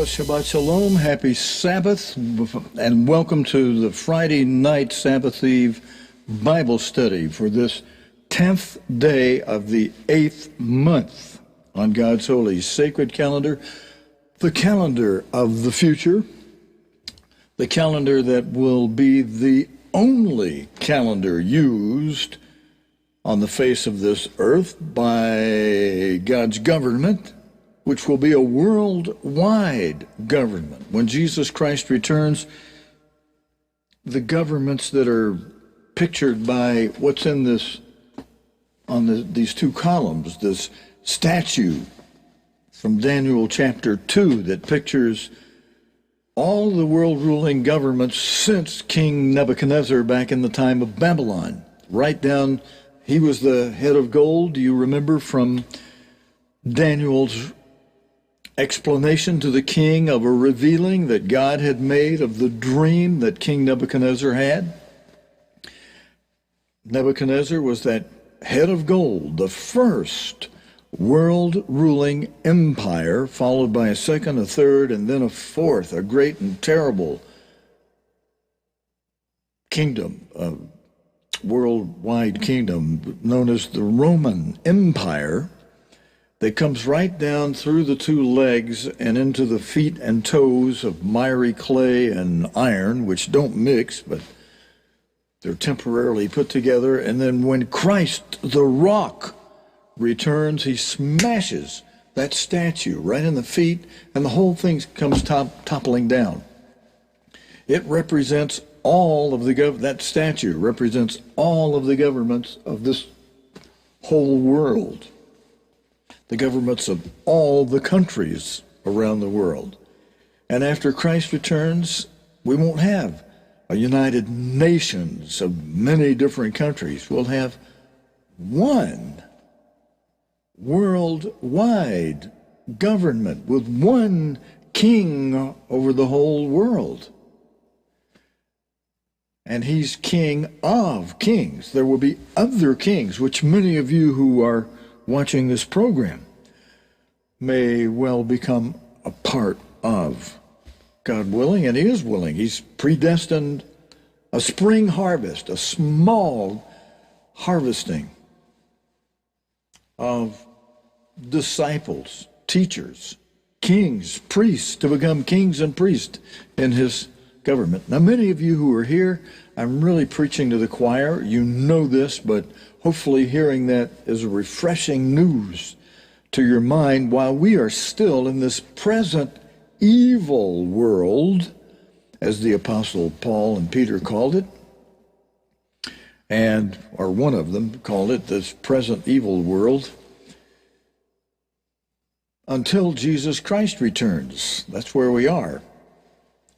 Shabbat Shalom, happy Sabbath, and welcome to the Friday night Sabbath Eve Bible study for this 10th day of the 8th month on God's holy sacred calendar, the calendar of the future, the calendar that will be the only calendar used on the face of this earth by God's government, which will be a worldwide government. When Jesus Christ returns, the governments that are pictured by what's in this, on these two columns, this statue from Daniel chapter 2 that pictures all the world-ruling governments since King Nebuchadnezzar back in the time of Babylon. Right down, he was the head of gold, do you remember, from Daniel's explanation to the king of a revealing that God had made of the dream that King Nebuchadnezzar had. Nebuchadnezzar was that head of gold, the first world-ruling empire, followed by a second, a third, and then a fourth, a great and terrible kingdom, a worldwide kingdom known as the Roman Empire, that comes right down through the two legs and into the feet and toes of miry clay and iron, which don't mix, but they're temporarily put together. And then when Christ, the rock, returns, he smashes that statue right in the feet, and the whole thing comes toppling down. It represents all of that statue represents all of the governments of this whole world, the governments of all the countries around the world. And after Christ returns, we won't have a United Nations of many different countries. We'll have one worldwide government with one king over the whole world. And he's king of kings. There will be other kings, which many of you who are watching this program may well become a part of. God willing, and he is willing. He's predestined a spring harvest, a small harvesting of disciples, teachers, kings, priests, to become kings and priests in his government. Now, many of you who are here, I'm really preaching to the choir. You know this, but hopefully hearing that is a refreshing news to your mind while we are still in this present evil world, as the Apostle Paul and Peter called it, or one of them called it, this present evil world, until Jesus Christ returns. That's where we are.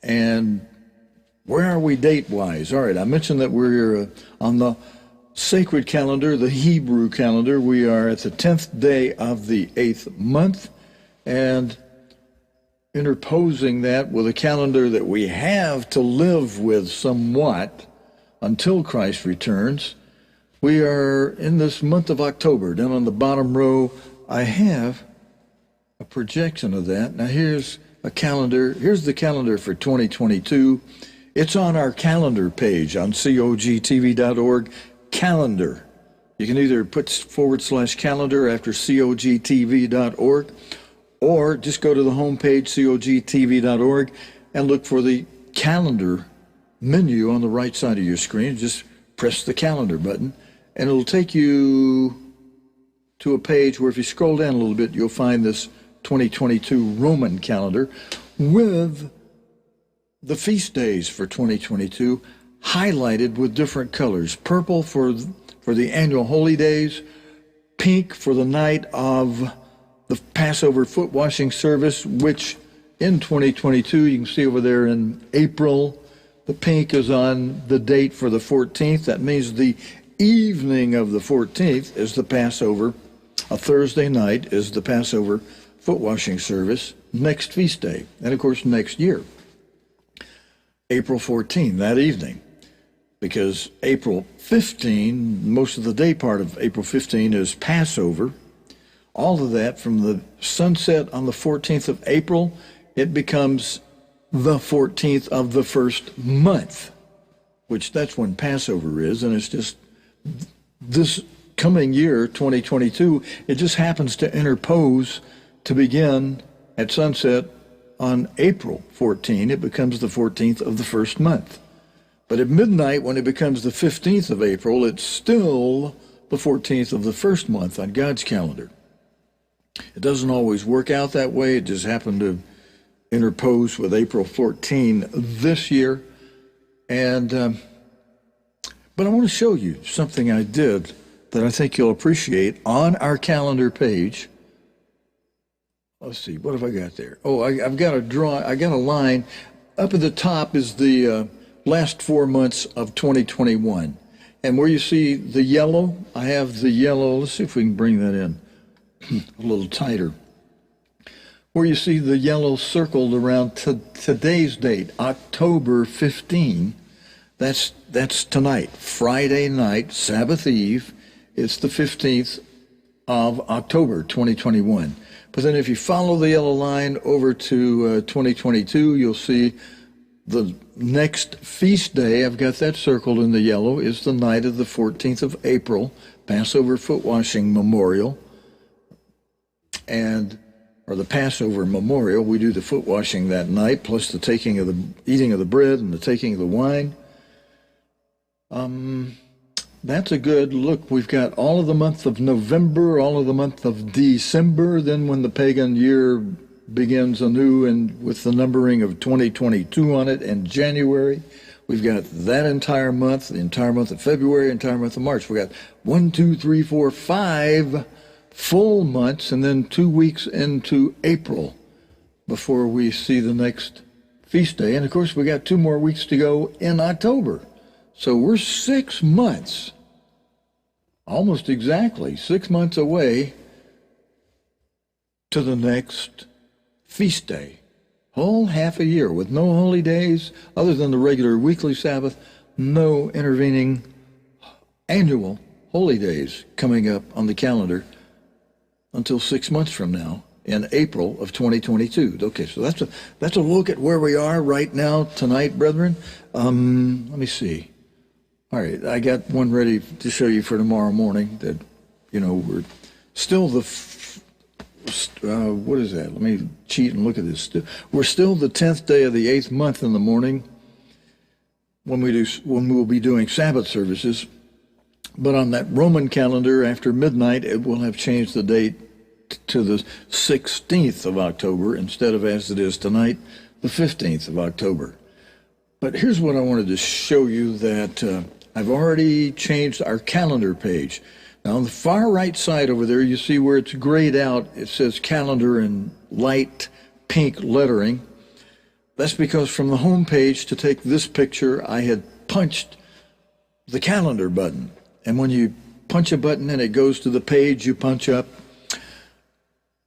And where are we date-wise? All right, I mentioned that we're on the sacred calendar, the Hebrew calendar. We are at the 10th day of the 8th month, and interposing that with a calendar that we have to live with somewhat until Christ returns, we are in this month of October. Down on the bottom row, I have a projection of that. Now here's a calendar. Here's the calendar for 2022. It's on our calendar page on cogtv.org, calendar. You can either put /calendar after cogtv.org, or just go to the homepage, cogtv.org, and look for the calendar menu on the right side of your screen. Just press the calendar button, and it'll take you to a page where if you scroll down a little bit, you'll find this 2022 Roman calendar with the feast days for 2022 highlighted with different colors. Purple for the annual holy days, pink for the night of the Passover foot washing service, which in 2022, you can see over there in April, the pink is on the date for the 14th. That means the evening of the 14th is the Passover. A Thursday night is the Passover foot washing service, next feast day, and of course next year. April 14, that evening, because April 15, most of the day part of April 15 is Passover. All of that from the sunset on the 14th of April it becomes the 14th of the first month, which that's when Passover is, and it's just this coming year, 2022, it just happens to interpose to begin at sunset on April 14. It becomes the 14th of the first month. But at midnight, when it becomes the 15th of April, it's still the 14th of the first month on God's calendar. It doesn't always work out that way. It just happened to interpose with April 14 this year. And but I want to show you something I did that I think you'll appreciate on our calendar page. Let's see, what have I got there? Oh, I've got a line. Up at the top is the last 4 months of 2021. And where you see the yellow, I have the yellow. Let's see if we can bring that in a little tighter. Where you see the yellow circled around today's date, October 15, that's tonight, Friday night, Sabbath Eve. It's the 15th of October, 2021. But then if you follow the yellow line over to 2022, you'll see the next feast day, I've got that circled in the yellow, is the night of the 14th of April, Passover foot washing memorial, or the Passover memorial. We do the foot washing that night, plus the eating of the bread and the taking of the wine. That's a good look. We've got all of the month of November, all of the month of December, then when the pagan year begins anew and with the numbering of 2022 on it, and January. We've got that entire month, the entire month of February, entire month of March. We got 1, 2, 3, 4, 5 full months, and then 2 weeks into April before we see the next feast day. And of course, we got 2 more weeks to go in October. So we're 6 months, almost exactly 6 months away to the next feast day. Whole half a year with no holy days other than the regular weekly Sabbath, no intervening annual holy days coming up on the calendar until 6 months from now in April of 2022. Okay, so that's a look at where we are right now tonight, brethren. Let me see. All right, I got one ready to show you for tomorrow morning that, we're still what is that? Let me cheat and look at this. We're still the 10th day of the 8th month in the morning when we'll be doing Sabbath services. But on that Roman calendar, after midnight, it will have changed the date to the 16th of October instead of, as it is tonight, the 15th of October. But here's what I wanted to show you that I've already changed our calendar page. Now, on the far right side over there, you see where it's grayed out. It says calendar in light pink lettering. That's because from the home page to take this picture, I had punched the calendar button. And when you punch a button and it goes to the page you punch up,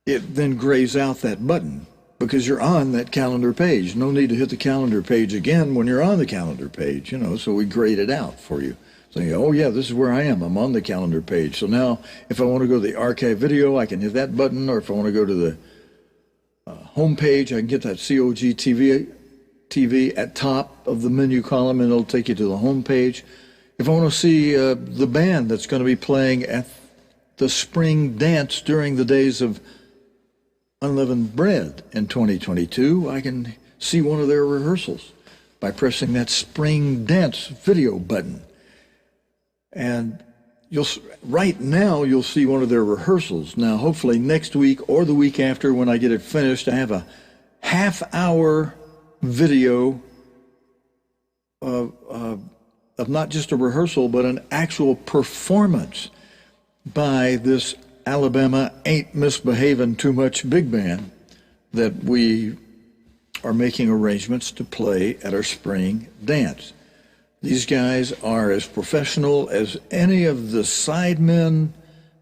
it then grays out that button because you're on that calendar page. No need to hit the calendar page again when you're on the calendar page, so we grayed it out for you. So you go, oh yeah, this is where I am. I'm on the calendar page. So now if I want to go to the archive video, I can hit that button, or if I want to go to the home page, I can get that COG TV at top of the menu column, and it'll take you to the home page. If I want to see the band that's going to be playing at the spring dance during the days of unleavened bread in 2022, I can see one of their rehearsals by pressing that spring dance video button. And right now you'll see one of their rehearsals. Now, hopefully next week or the week after, when I get it finished, I have a half-hour video of not just a rehearsal, but an actual performance by this Alabama Ain't Misbehavin' Too Much big band that we are making arrangements to play at our spring dance. These guys are as professional as any of the sidemen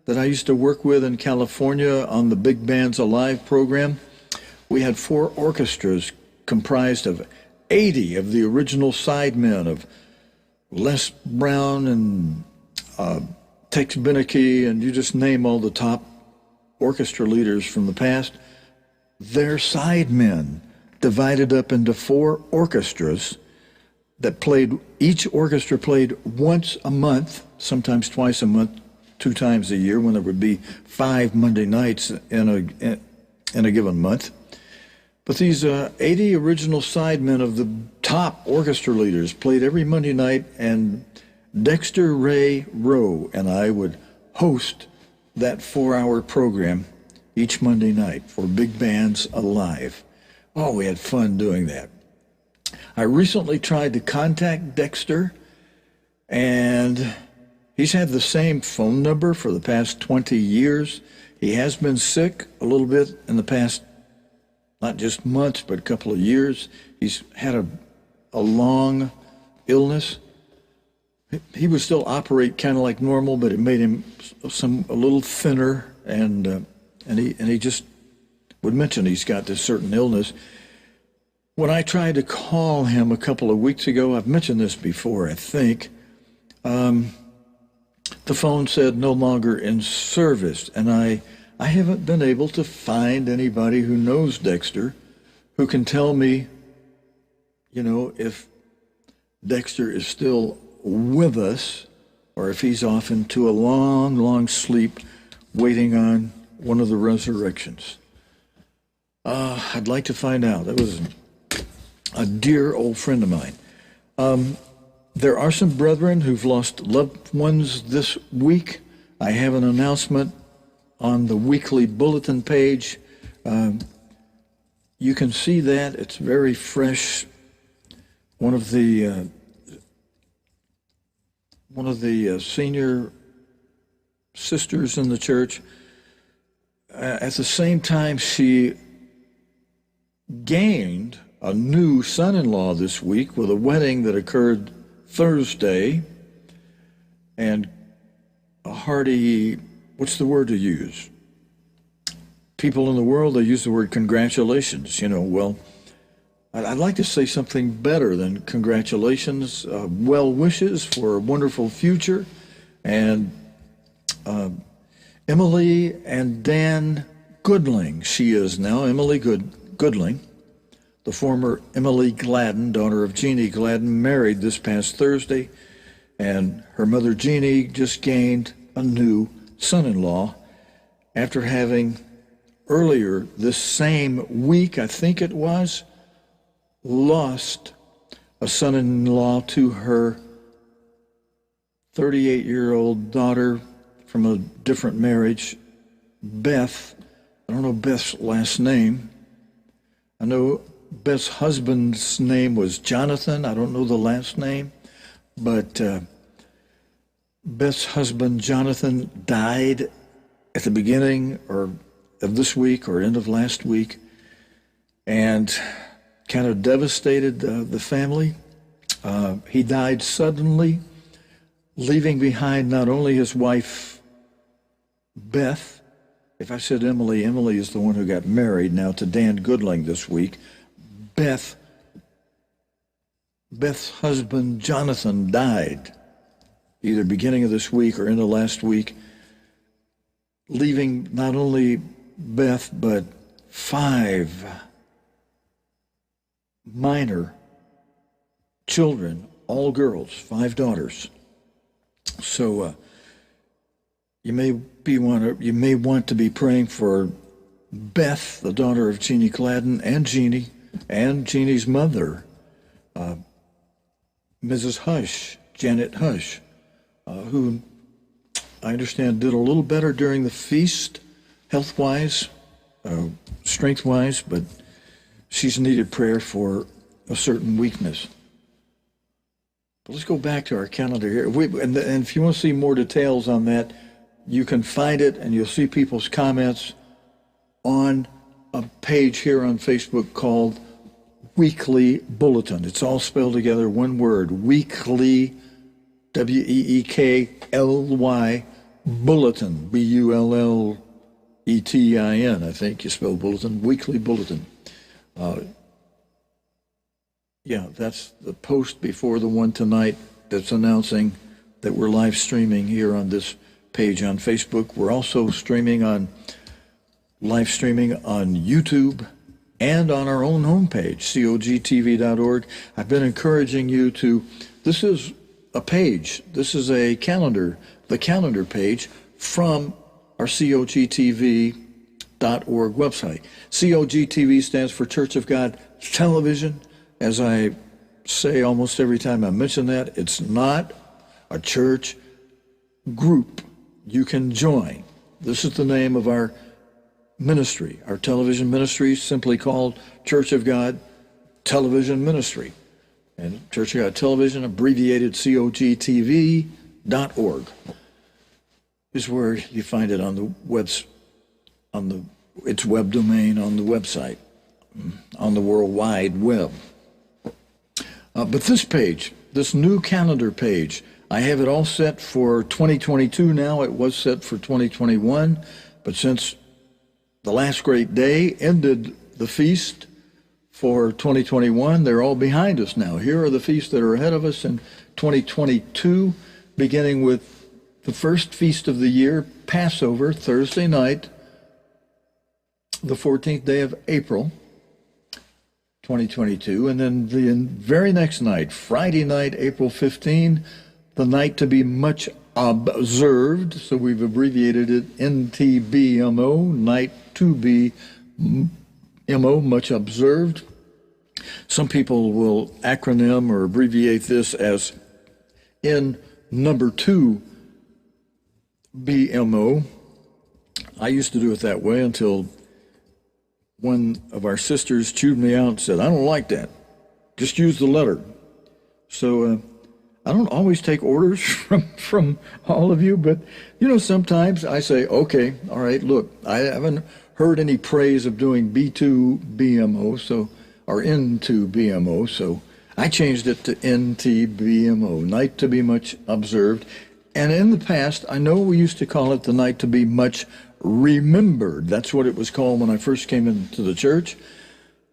that I used to work with in California on the Big Bands Alive program. We had 4 orchestras comprised of 80 of the original sidemen of Les Brown and Tex Beneke, and you just name all the top orchestra leaders from the past. They're sidemen divided up into 4 orchestras that played. Each orchestra played once a month, sometimes twice a month, 2 times a year, when there would be 5 Monday nights in a given month. But these 80 original sidemen of the top orchestra leaders played every Monday night, and Dexter Ray Rowe and I would host that 4-hour program each Monday night for Big Bands Alive. Oh, we had fun doing that. I recently tried to contact Dexter, and he's had the same phone number for the past 20 years. He has been sick a little bit in the past, not just months, but a couple of years. He's had a long illness. He would still operate kind of like normal, but it made him a little thinner, and he just would mention he's got this certain illness. When I tried to call him a couple of weeks ago, I've mentioned this before, I think, the phone said no longer in service, and I haven't been able to find anybody who knows Dexter who can tell me, if Dexter is still with us or if he's off into a long, long sleep waiting on one of the resurrections. I'd like to find out. That was a dear old friend of mine. There are some brethren who've lost loved ones this week. I have an announcement on the weekly bulletin page. You can see that. It's very fresh. One of the senior sisters in the church, at the same time, she gained a new son-in-law this week with a wedding that occurred Thursday, and a hearty, what's the word to use? People in the world, they use the word congratulations. Well, I'd like to say something better than congratulations. Well wishes for a wonderful future. And Emily and Dan Goodling, she is now Emily Goodling, the former Emily Gladden, daughter of Jeannie Gladden, married this past Thursday, and her mother Jeannie just gained a new son-in-law after having earlier this same week, I think it was, lost a son-in-law to her 38-year-old daughter from a different marriage, Beth. I don't know Beth's last name. I know Beth's husband's name was Jonathan. I don't know the last name, but Beth's husband, Jonathan, died at the beginning of this week or end of last week, and kind of devastated the family. He died suddenly, leaving behind not only his wife, Beth. If I said Emily, Emily is the one who got married now to Dan Goodling this week. Beth's husband, Jonathan, died either beginning of this week or into last week, leaving not only Beth, but 5 minor children, all girls, 5 daughters. So you may want to be praying for Beth, the daughter of Jeannie Gladden, and Jeannie's mother, Mrs. Hush, Janet Hush, who I understand did a little better during the feast, health-wise, strength-wise, but she's needed prayer for a certain weakness. But let's go back to our calendar here. And if you want to see more details on that, you can find it, and you'll see people's comments on a page here on Facebook called Weekly Bulletin. It's all spelled together, one word, Weekly, W-E-E-K-L-Y, Bulletin, B-U-L-L-E-T-I-N, I think you spell bulletin, Weekly Bulletin. That's the post before the one tonight that's announcing that we're live streaming here on this page on Facebook. We're also live streaming on YouTube, and on our own homepage, cogtv.org. I've been encouraging you to, this is a page, this is a calendar, the calendar page from our cogtv.org website. COGTV stands for Church of God Television. As I say almost every time I mention that, it's not a church group you can join. This is the name of our ministry, our television ministry, simply called Church of God Television Ministry. And Church of God Television, abbreviated cogtv.org, is where you find it on the its web domain on the website, on the World Wide Web. But this page, this new calendar page, I have it all set for 2022 now. It was set for 2021, but since the last great day ended the feast for 2021, they're all behind us now. Here are the feasts that are ahead of us in 2022, beginning with the first feast of the year, Passover, Thursday night, the 14th day of April, 2022, and then the very next night, Friday night, April 15, the night to be much observed, so we've abbreviated it NTBMO, night to be MO, much observed. Some people will acronym or abbreviate this as N number 2 BMO. I used to do it that way until one of our sisters chewed me out and said, I don't like that. Just use the letter. So I don't always take orders from all of you, but, sometimes I say, okay, all right, look, I haven't heard any praise of doing B2 BMO, or N2 BMO, so I changed it to NTBMO, night to be much observed. And in the past, I know we used to call it the night to be much remembered. That's what it was called when I first came into the church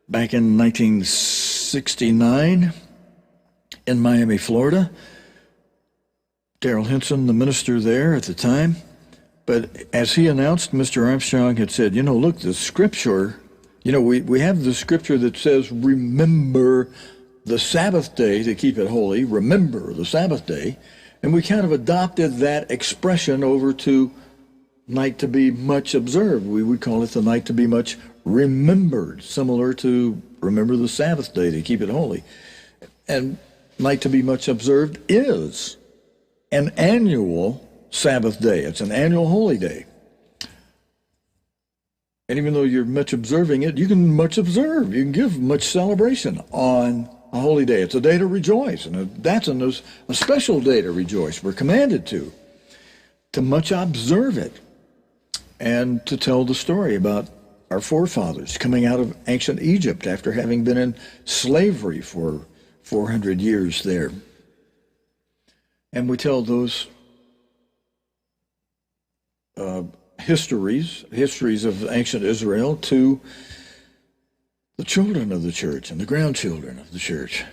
back in 1969 in Miami, Florida. Darrell Henson, the minister there at the time. But as he announced, Mr. Armstrong had said, look, the scripture, we have the scripture that says, remember the Sabbath day to keep it holy, remember the Sabbath day. And we kind of adopted that expression over to night to be much observed. We would call it the night to be much remembered, similar to remember the Sabbath day to keep it holy. And night to be much observed is an annual Sabbath day. It's an annual holy day. And even though you're much observing it, you can much observe. You can give much celebration on a holy day. It's a day to rejoice, and that's a special day to rejoice. We're commanded to much observe it and to tell the story about our forefathers coming out of ancient Egypt after having been in slavery for 400 years there. And we tell those histories of ancient Israel to the children of the church and the grandchildren of the church.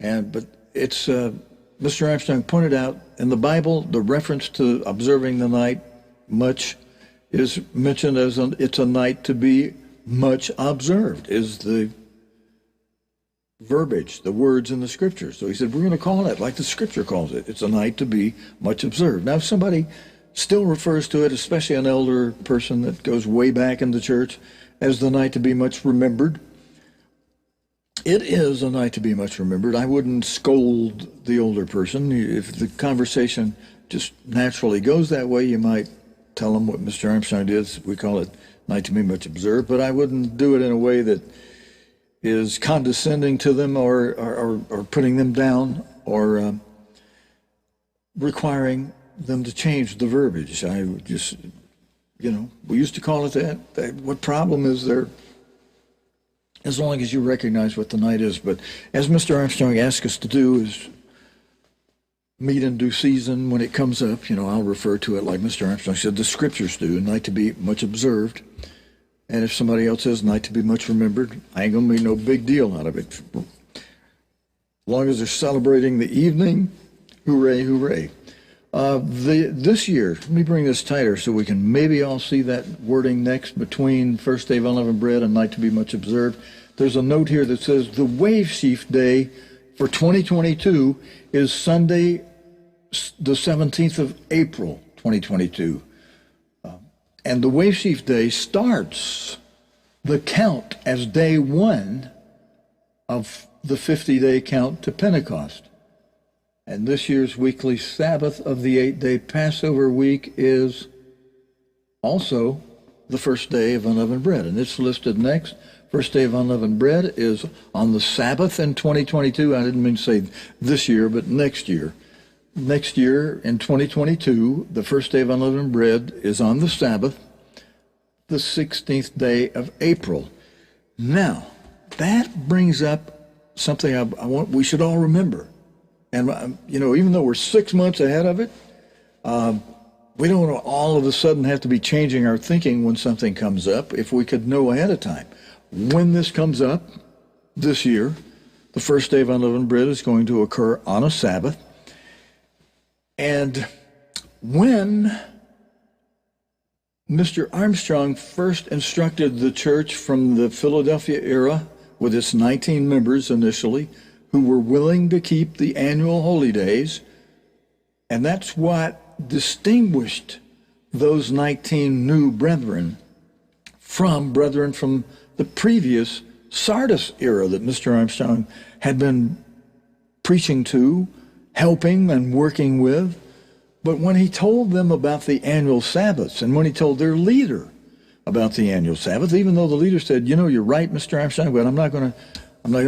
But it's, Mr. Armstrong pointed out, in the Bible, the reference to observing the night much is mentioned as it's a night to be much observed, is the verbiage, the words in the scripture. So he said, we're going to call it like the scripture calls it. It's a night to be much observed. Now, if somebody still refers to it, especially an elder person that goes way back in the church, as the night to be much remembered, it is a night to be much remembered. I wouldn't scold the older person. If the conversation just naturally goes that way, you might tell them what Mr. Armstrong did. We call it night to be much observed, but I wouldn't do it in a way that is condescending to them or putting them down or requiring them to change the verbiage. I would just, we used to call it that. What problem is there? As long as you recognize what the night is. But as Mr. Armstrong asked us to do is meet in due season when it comes up. I'll refer to it like Mr. Armstrong said, the scriptures do, a night to be much observed. And if somebody else says night to be much remembered, I ain't going to make no big deal out of it. As long as they're celebrating the evening, hooray, hooray. This year, let me bring this tighter so we can maybe all see that wording next between First Day of Unleavened Bread and Night to be Much Observed. There's a note here that says the Wave Sheaf Day for 2022 is Sunday, the 17th of April, 2022. And the Wave Sheaf Day starts the count as day one of the 50-day count to Pentecost. And this year's weekly Sabbath of the 8-day Passover week is also the first day of unleavened bread. And it's listed next. First day of unleavened bread is on the Sabbath in 2022. I didn't mean to say this year, but next year. Next year in 2022, the first day of unleavened bread is on the Sabbath, the 16th day of April. Now, that brings up something I want we should all remember. And, even though we're 6 months ahead of it, we don't all of a sudden have to be changing our thinking when something comes up if we could know ahead of time. When this comes up this year, the first day of unleavened bread is going to occur on a Sabbath. And when Mr. Armstrong first instructed the church from the Philadelphia era, with its 19 members initially, who were willing to keep the annual holy days, and that's what distinguished those 19 new brethren from the previous Sardis era that Mr. Armstrong had been preaching to, helping and working with. But when he told them about the annual Sabbaths, and when he told their leader about the annual Sabbath, even though the leader said, you're right, Mr. Armstrong, but I'm not going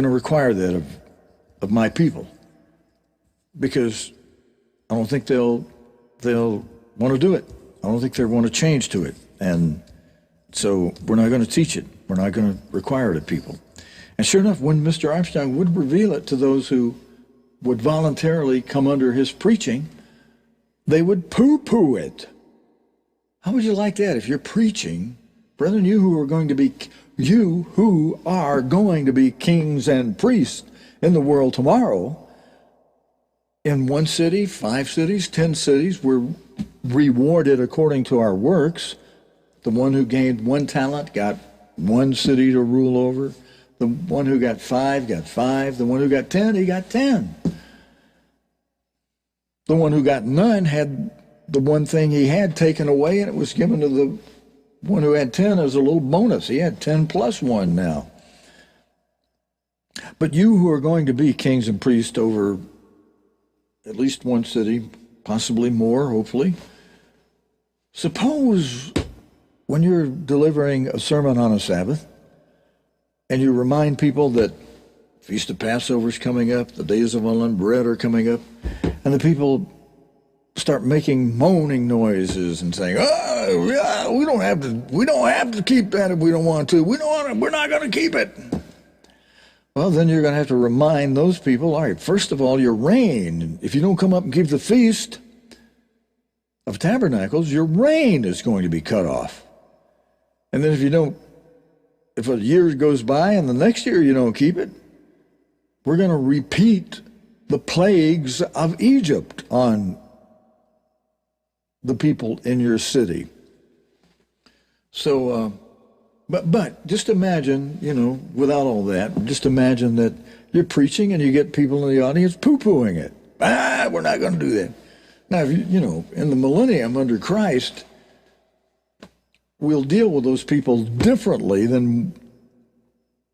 to require that of my people, because I don't think they'll want to do it. I don't think they want to change to it. And so we're not going to teach it. We're not going to require it of people. And sure enough, when Mr. Armstrong would reveal it to those who would voluntarily come under his preaching, they would poo-poo it. How would you like that if you're preaching, brethren, you who are going to be kings and priests in the world tomorrow, in one city, 5 cities, 10 cities, we're rewarded according to our works. The one who gained 1 talent got 1 city to rule over. The one who got 5 got 5. The one who got 10, he got 10. The one who got none had the one thing he had taken away, and it was given to the one who had 10 as a little bonus. He had 10 plus 1 now. But you who are going to be kings and priests over at least 1 city, possibly more, hopefully, suppose when you're delivering a sermon on a Sabbath and you remind people that Feast of Passover is coming up, the days of unleavened bread are coming up, and the people start making moaning noises and saying, "Oh, yeah, we don't have to keep that if we don't want to. We're not going to keep it." Well, then you're going to have to remind those people, all right, first of all, your rain, if you don't come up and keep the Feast of Tabernacles, your rain is going to be cut off. And then if a year goes by and the next year you don't keep it, we're going to repeat the plagues of Egypt on the people in your city. So, but just imagine, without all that, just imagine that you're preaching and you get people in the audience poo-pooing it. We're not going to do that. Now, in the millennium under Christ, we'll deal with those people differently than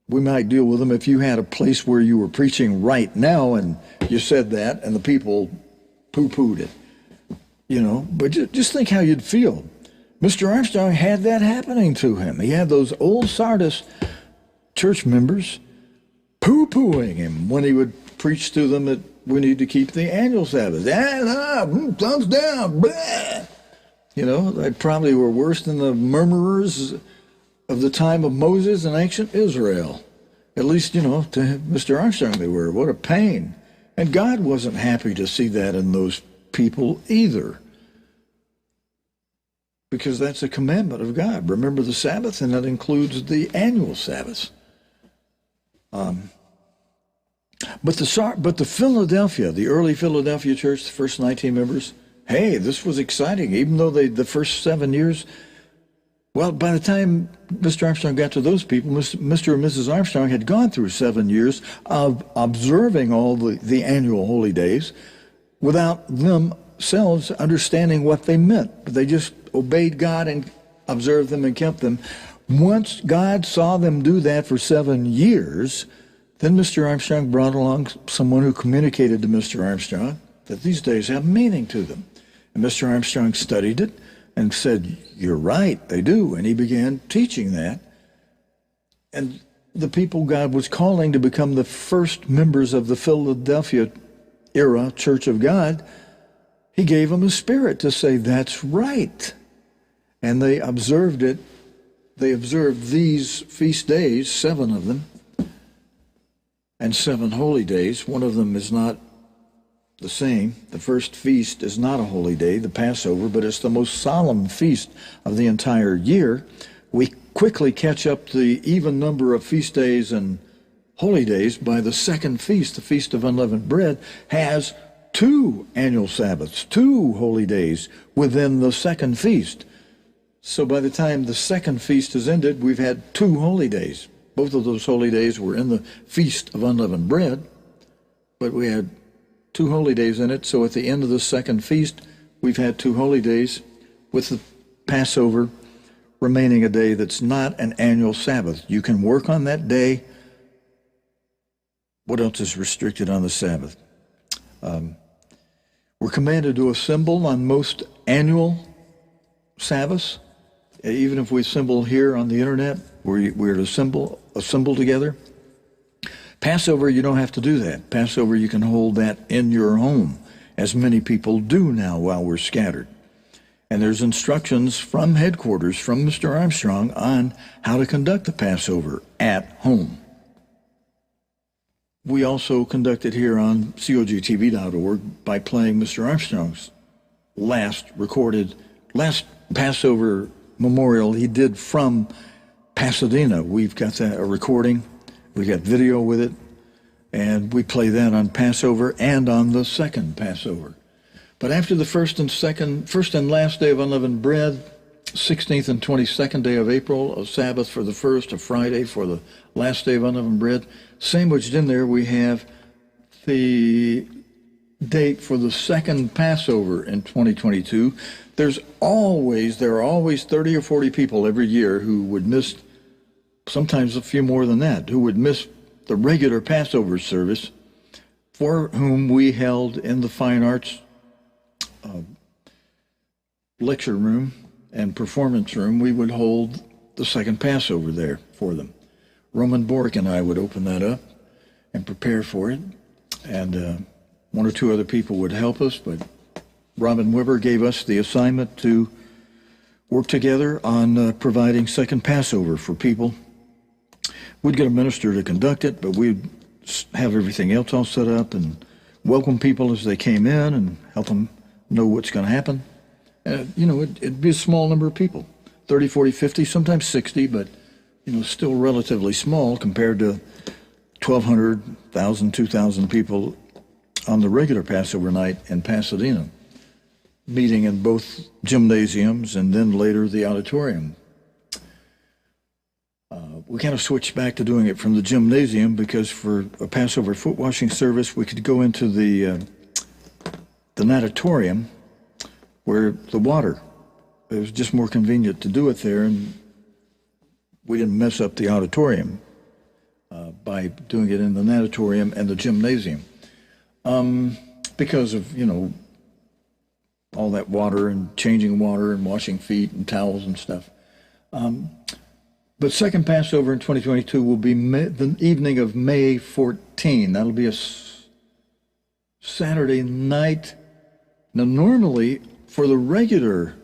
we might deal with them if you had a place where you were preaching right now and you said that and the people poo-pooed it. But just think how you'd feel. Mr. Armstrong had that happening to him. He had those old Sardis church members poo-pooing him when he would preach to them that we need to keep the annual Sabbath. Thumbs down. Blah. They probably were worse than the murmurers of the time of Moses and ancient Israel. At least, to Mr. Armstrong they were. What a pain. And God wasn't happy to see that in those people either, because that's a commandment of God. Remember the Sabbath, and that includes the annual Sabbath. But the Philadelphia, the early Philadelphia church, the first 19 members, hey, this was exciting, even though the first 7 years, well, by the time Mr. Armstrong got to those people, Mr. and Mrs. Armstrong had gone through 7 years of observing all the annual holy days without themselves understanding what they meant. But they just obeyed God and observed them and kept them. Once God saw them do that for 7 years, then Mr. Armstrong brought along someone who communicated to Mr. Armstrong that these days have meaning to them. And Mr. Armstrong studied it and said, you're right, they do. And he began teaching that. And the people God was calling to become the first members of the Philadelphia era Church of God, he gave them a spirit to say, that's right. And they observed it. They observed these feast days, 7 of them, and 7 holy days. One of them is not the same. The first feast is not a holy day, the Passover, but it's the most solemn feast of the entire year. We quickly catch up the even number of feast days and holy days by the second feast. The Feast of Unleavened Bread has 2 annual Sabbaths, 2 holy days within the second feast. So by the time the second feast is ended, we've had 2 holy days. Both of those holy days were in the Feast of Unleavened Bread, but we had 2 holy days in it. So at the end of the second feast, we've had 2 holy days, with the Passover remaining a day that's not an annual Sabbath. You can work on that day. What else is restricted on the Sabbath? We're commanded to assemble on most annual Sabbaths. Even if we assemble here on the internet, we're to assemble together. Passover, you don't have to do that. Passover, you can hold that in your home, as many people do now while we're scattered. And there's instructions from headquarters, from Mr. Armstrong, on how to conduct the Passover at home. We also conduct it here on cogtv.org by playing Mr. Armstrong's last Passover memorial he did from Pasadena. We've got a recording. We got video with it, and we play that on Passover and on the second Passover. But after the first and last day of unleavened bread, 16th and 22nd day of April, a Sabbath for the first, a Friday for the last day of unleavened bread, sandwiched in there we have the date for the second Passover in 2022. There are always 30 or 40 people every year who would miss, sometimes a few more than that, who would miss the regular Passover service, for whom we held in the Fine Arts lecture room and performance room. We would hold the second Passover there for them. Roman Bork and I would open that up and prepare for it, and 1 or 2 other people would help us, but Robin Weber gave us the assignment to work together on providing second Passover for people. We'd get a minister to conduct it, but we'd have everything else all set up and welcome people as they came in and help them know what's going to happen. It'd be a small number of people, 30, 40, 50, sometimes 60, but, still relatively small compared to 1,200, 1,000, 2,000 people on the regular Passover night in Pasadena, meeting in both gymnasiums and then later the auditorium. We kind of switched back to doing it from the gymnasium because for a Passover foot washing service, we could go into the natatorium where the water, it was just more convenient to do it there, and we didn't mess up the auditorium by doing it in the natatorium and the gymnasium. Because of, all that water and changing water and washing feet and towels and stuff. But second Passover in 2022 will be the evening of May 14. That'll be a Saturday night. Now, normally, for the regular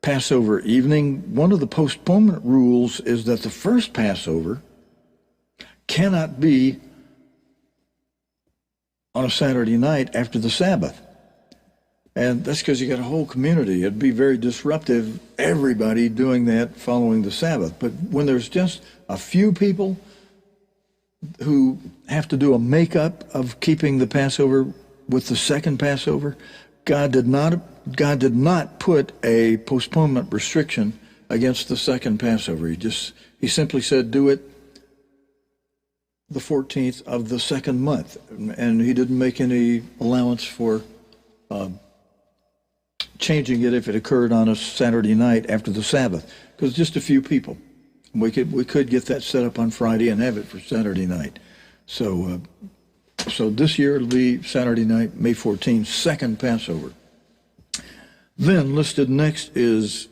Passover evening, one of the postponement rules is that the first Passover cannot be on a Saturday night after the Sabbath. And that's because you got a whole community. It'd be very disruptive, everybody doing that following the Sabbath. But when there's just a few people who have to do a makeup of keeping the Passover with the second Passover, God did not God did not put a postponement restriction against the second Passover. He simply said, do it the 14th of the second month. And he didn't make any allowance for changing it if it occurred on a Saturday night after the Sabbath, because just a few people. We could get that set up on Friday and have it for Saturday night. So this year it'll be Saturday night, May 14th, second Passover. Then listed next is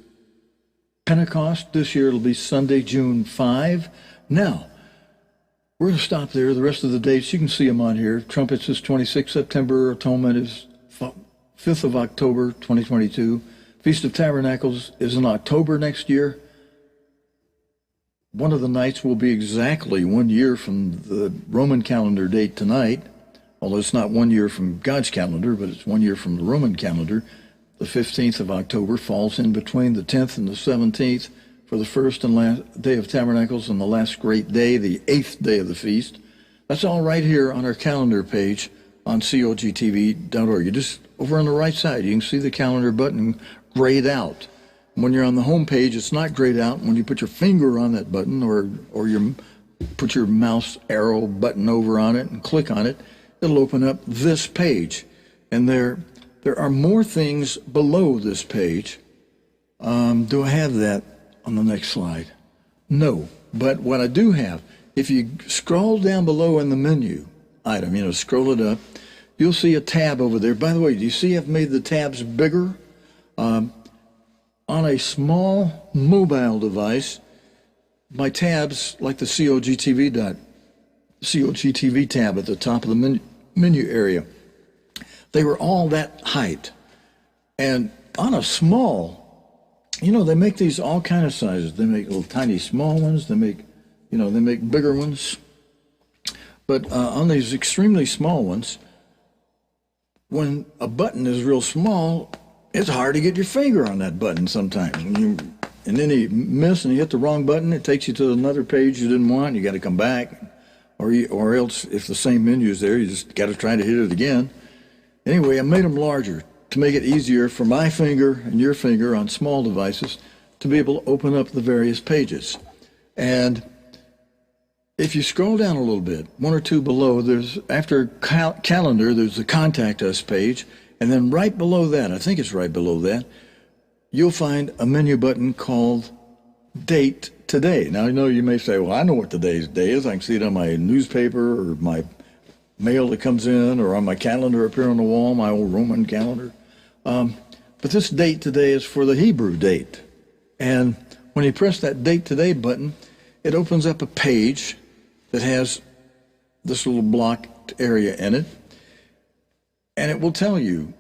Pentecost. This year it'll be Sunday, June 5. Now, we're going to stop there. The rest of the dates, you can see them on here. Trumpets is 26 September. Atonement is 5th of October, 2022. Feast of Tabernacles is in October next year. One of the nights will be exactly 1 year from the Roman calendar date tonight, although it's not 1 year from God's calendar, but it's 1 year from the Roman calendar. The 15th of October falls in between the 10th and the 17th for the first and last day of Tabernacles and the last great day, the 8th day of the feast. That's all right here on our calendar page on cogtv.org. You just, over on the right side, you can see the calendar button grayed out. When you're on the home page, it's not grayed out. When you put your finger on that button or you put your mouse arrow button over on it and click on it, it'll open up this page. And there are more things below this page. Do I have that on the next slide? No. But what I do have, if you scroll down below in the menu item, scroll it up, you'll see a tab over there. By the way, do you see I've made the tabs bigger? On a small mobile device, my tabs, like the COGTV tab at the top of the menu area, they were all that height. And on a small, they make these all kind of sizes. They make little tiny small ones. They make bigger ones. But on these extremely small ones, when a button is real small, it's hard to get your finger on that button sometimes. And then you miss and you hit the wrong button, it takes you to another page you didn't want, you got to come back. Or else, if the same menu is there, you just got to try to hit it again. Anyway, I made them larger to make it easier for my finger and your finger on small devices to be able to open up the various pages. And if you scroll down a little bit, one or two below, there's, after calendar, there's the Contact Us page. And then right below that, I think it's right below that, you'll find a menu button called Date Today. Now, I know you may say, well, I know what today's day is. I can see it on my newspaper or my mail that comes in or on my calendar up here on the wall, my old Roman calendar. But this Date Today is for the Hebrew date. And when you press that Date Today button, it opens up a page that has this little blocked area in it. And it will tell you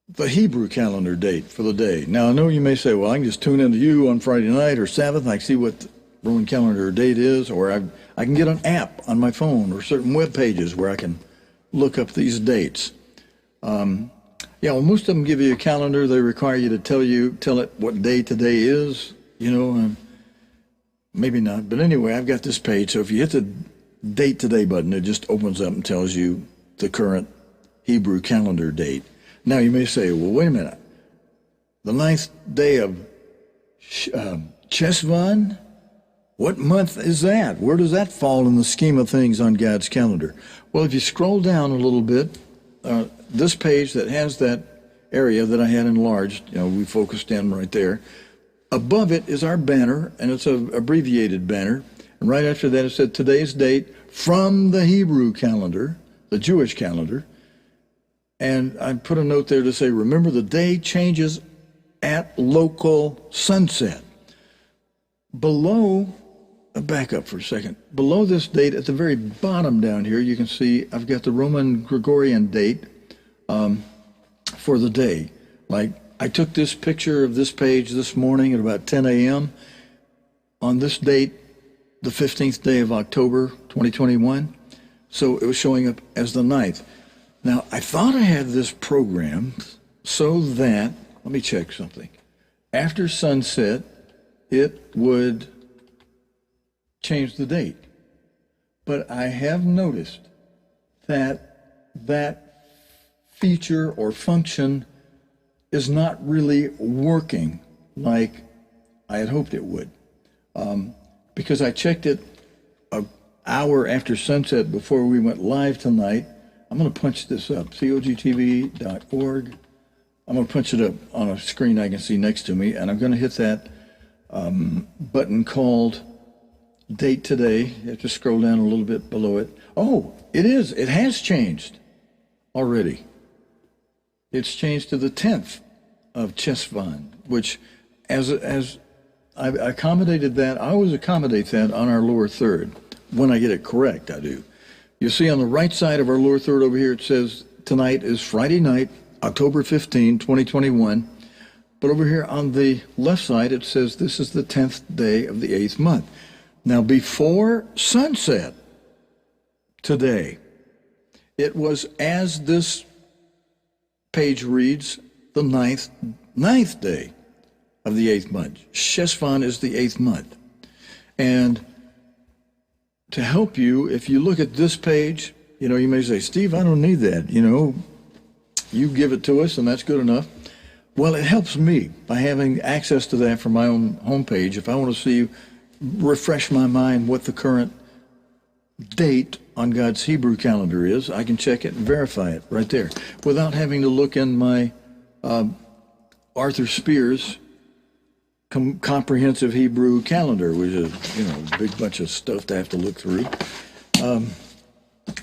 the Hebrew calendar date for the day. Now, I know you may say, well, I can just tune into you on Friday night or Sabbath, and I can see what the Roman calendar date is, or I can get an app on my phone or certain web pages where I can look up these dates. Most of them give you a calendar. They require you to tell it what day today is, maybe not. But anyway, I've got this page. So if you hit the Date Today button, it just opens up and tells you the current Hebrew calendar date. Now you may say, well, wait a minute. The 9th day of Cheshvan? What month is that? Where does that fall in the scheme of things on God's calendar? Well, if you scroll down a little bit, this page that has that area that I had enlarged, we focused in right there. Above it is our banner, and it's an abbreviated banner. And right after that, it said today's date from the Hebrew calendar, the Jewish calendar. And I put a note there to say, remember, the day changes at local sunset. Below, back up for a second. Below this date, at the very bottom down here, you can see I've got the Roman Gregorian date for the day. Like, I took this picture of this page this morning at about 10 a.m. on this date, the 15th day of October, 2021. So it was showing up as the 9th. Now, I thought I had this programmed so that, let me check something. After sunset, it would change the date. But I have noticed that that feature or function is not really working like I had hoped it would. Because I checked it an hour after sunset before we went live tonight. I'm going to punch this up, cogtv.org. I'm going to punch it up on a screen I can see next to me, and I'm going to hit that button called Date Today. You have to scroll down a little bit below it. Oh, it is. It has changed already. It's changed to the 10th of Chesvan, which as I accommodated that, I always accommodate that on our lower third. When I get it correct, I do. You see on the right side of our lower third over here, it says tonight is Friday night, October 15, 2021. But over here on the left side, it says this is the 10th day of the 8th month. Now, before sunset today, it was, as this page reads, the ninth day of the 8th month. Chesvan is the 8th month. And to help you, if you look at this page, you may say, Steve, I don't need that. You give it to us and that's good enough. Well, it helps me by having access to that from my own homepage. If I want to see, refresh my mind what the current date on God's Hebrew calendar is, I can check it and verify it right there without having to look in my Arthur Spears comprehensive Hebrew calendar, which is, a big bunch of stuff to have to look through.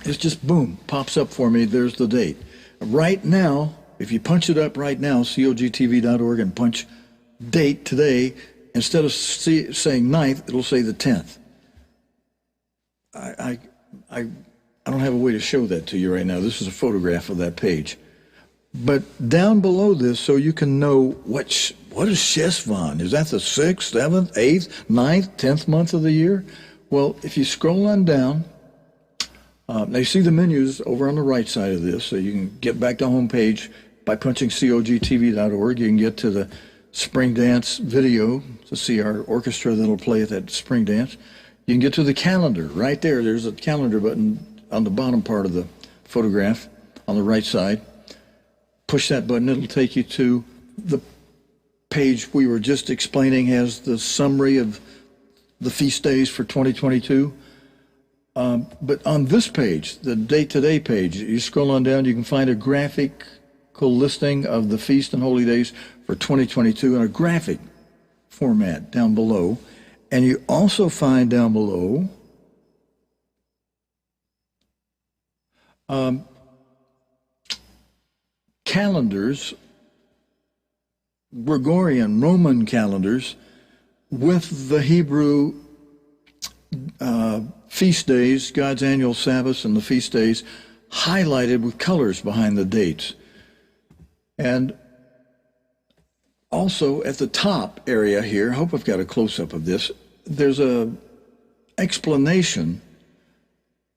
It's just, boom, pops up for me. There's the date. Right now, if you punch it up right now, cogtv.org, and punch date today, instead of saying 9th, it'll say the 10th. I don't have a way to show that to you right now. This is a photograph of that page. But down below this, so you can know what is Chesvan? Is that the 6th, 7th, 8th, 9th, 10th month of the year? Well, if you scroll on down, now you see the menus over on the right side of this, so you can get back to home page by punching cogtv.org. You can get to the spring dance video to see our orchestra that'll play at that spring dance. You can get to the calendar right there. There's a calendar button on the bottom part of the photograph on the right side. Push that button, it'll take you to the page we were just explaining, has the summary of the feast days for 2022. But on this page, the Date Today page, you scroll on down, you can find a graphical listing of the feast and holy days for 2022 in a graphic format down below. And you also find down below calendars, Gregorian Roman calendars, with the Hebrew feast days, God's annual Sabbaths and the feast days, highlighted with colors behind the dates. And also at the top area here, I hope I've got a close-up of this, there's a explanation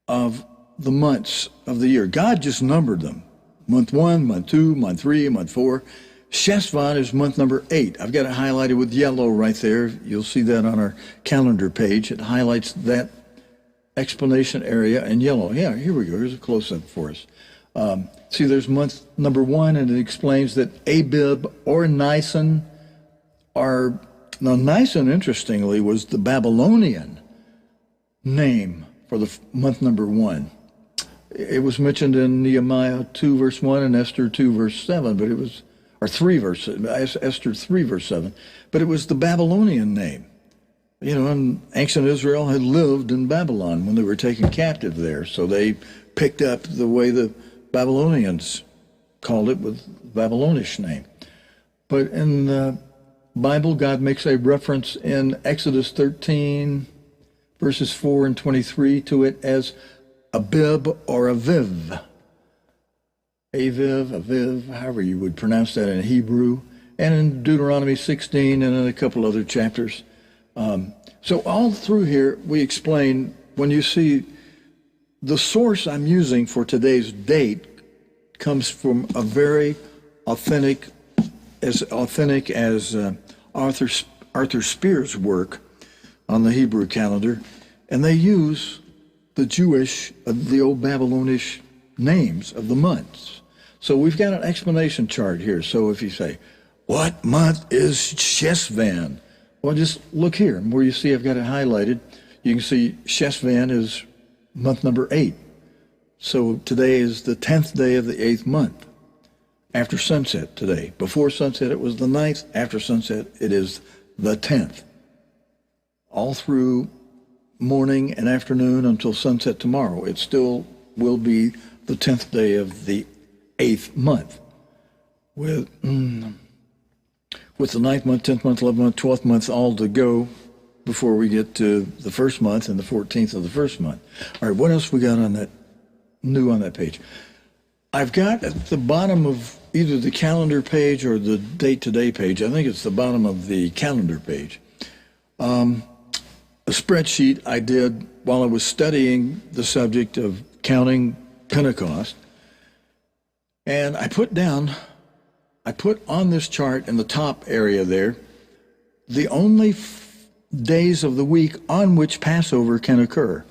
of the months of the year. God just numbered them. Month 1, month 2, month 3, month 4. Chesvan is month number 8. I've got it highlighted with yellow right there. You'll see that on our calendar page. It highlights that explanation area in yellow. Yeah, here we go. Here's a close-up for us. See, there's month number 1, and it explains that Abib or Nisan are... Now, Nisan, interestingly, was the Babylonian name for the month number 1. It was mentioned in Nehemiah 2, verse 1, and Esther 2, verse 7, but it was... or 3 verse, Esther 3, verse 7, but it was the Babylonian name. And ancient Israel had lived in Babylon when they were taken captive there, so they picked up the way the Babylonians called it with Babylonish name. But in the Bible, God makes a reference in Exodus 13, verses 4 and 23 to it as Abib or Aviv. Aviv, however you would pronounce that in Hebrew, and in Deuteronomy 16 and in a couple other chapters. So all through here, we explain, when you see the source I'm using for today's date comes from a very authentic as Arthur Spears' work on the Hebrew calendar, and they use the Jewish, the old Babylonish names of the months. So we've got an explanation chart here. So if you say, what month is Shesvan? Well, just look here where you see I've got it highlighted. You can see Shesvan is month number 8. So today is the 10th day of the 8th month. After sunset today. Before sunset it was the 9th. After sunset it is the 10th. All through morning and afternoon until sunset tomorrow, it still will be the 10th day of the 8th month. With the 9th month, 10th month, 11th month, 12th month all to go before we get to the first month and the 14th of the first month. All right, what else we got on that, new on that page? I've got at the bottom of either the calendar page or the date-to-day page, I think it's the bottom of the calendar page, a spreadsheet I did while I was studying the subject of counting Pentecost. And I put on this chart in the top area there, the only days of the week on which Passover can occur.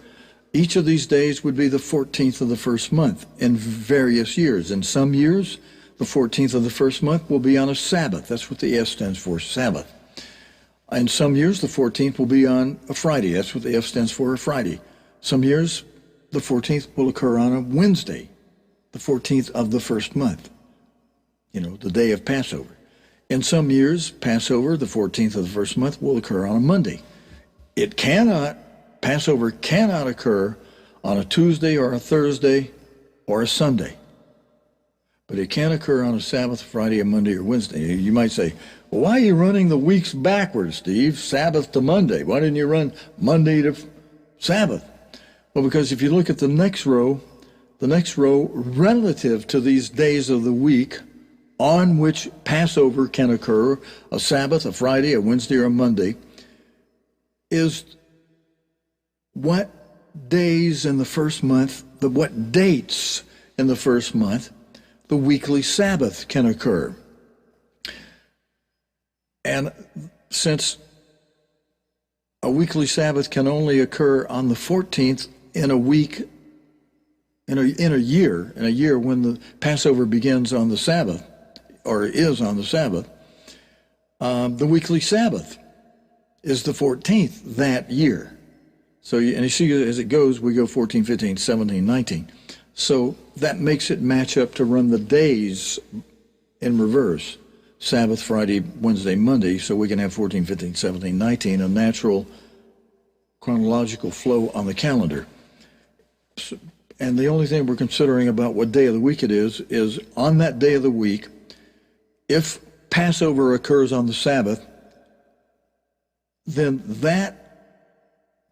Each of these days would be the 14th of the first month in various years. In some years, the 14th of the first month will be on a Sabbath. That's what the S stands for, Sabbath. In some years, the 14th will be on a Friday. That's what the F stands for, a Friday. Some years, the 14th will occur on a Wednesday, the 14th of the first month, the day of Passover. In some years, Passover, the 14th of the first month, will occur on a Monday. Passover cannot occur on a Tuesday or a Thursday or a Sunday. But it can occur on a Sabbath, Friday, a Monday, or Wednesday. You might say, well, why are you running the weeks backwards, Steve? Sabbath to Monday. Why didn't you run Monday to Sabbath? Well, because if you look at the next row relative to these days of the week on which Passover can occur, a Sabbath, a Friday, a Wednesday, or a Monday, is what days in the first month, what dates in the first month the weekly Sabbath can occur. And since a weekly Sabbath can only occur on the 14th in a week, in a year when the Passover begins on the Sabbath, or is on the Sabbath, the weekly Sabbath is the 14th that year. So, and you see as it goes, we go 14, 15, 17, 19. So that makes it match up to run the days in reverse. Sabbath, Friday, Wednesday, Monday, so we can have 14, 15, 17, 19, a natural chronological flow on the calendar. So, and the only thing we're considering about what day of the week it is on that day of the week, if Passover occurs on the Sabbath, then that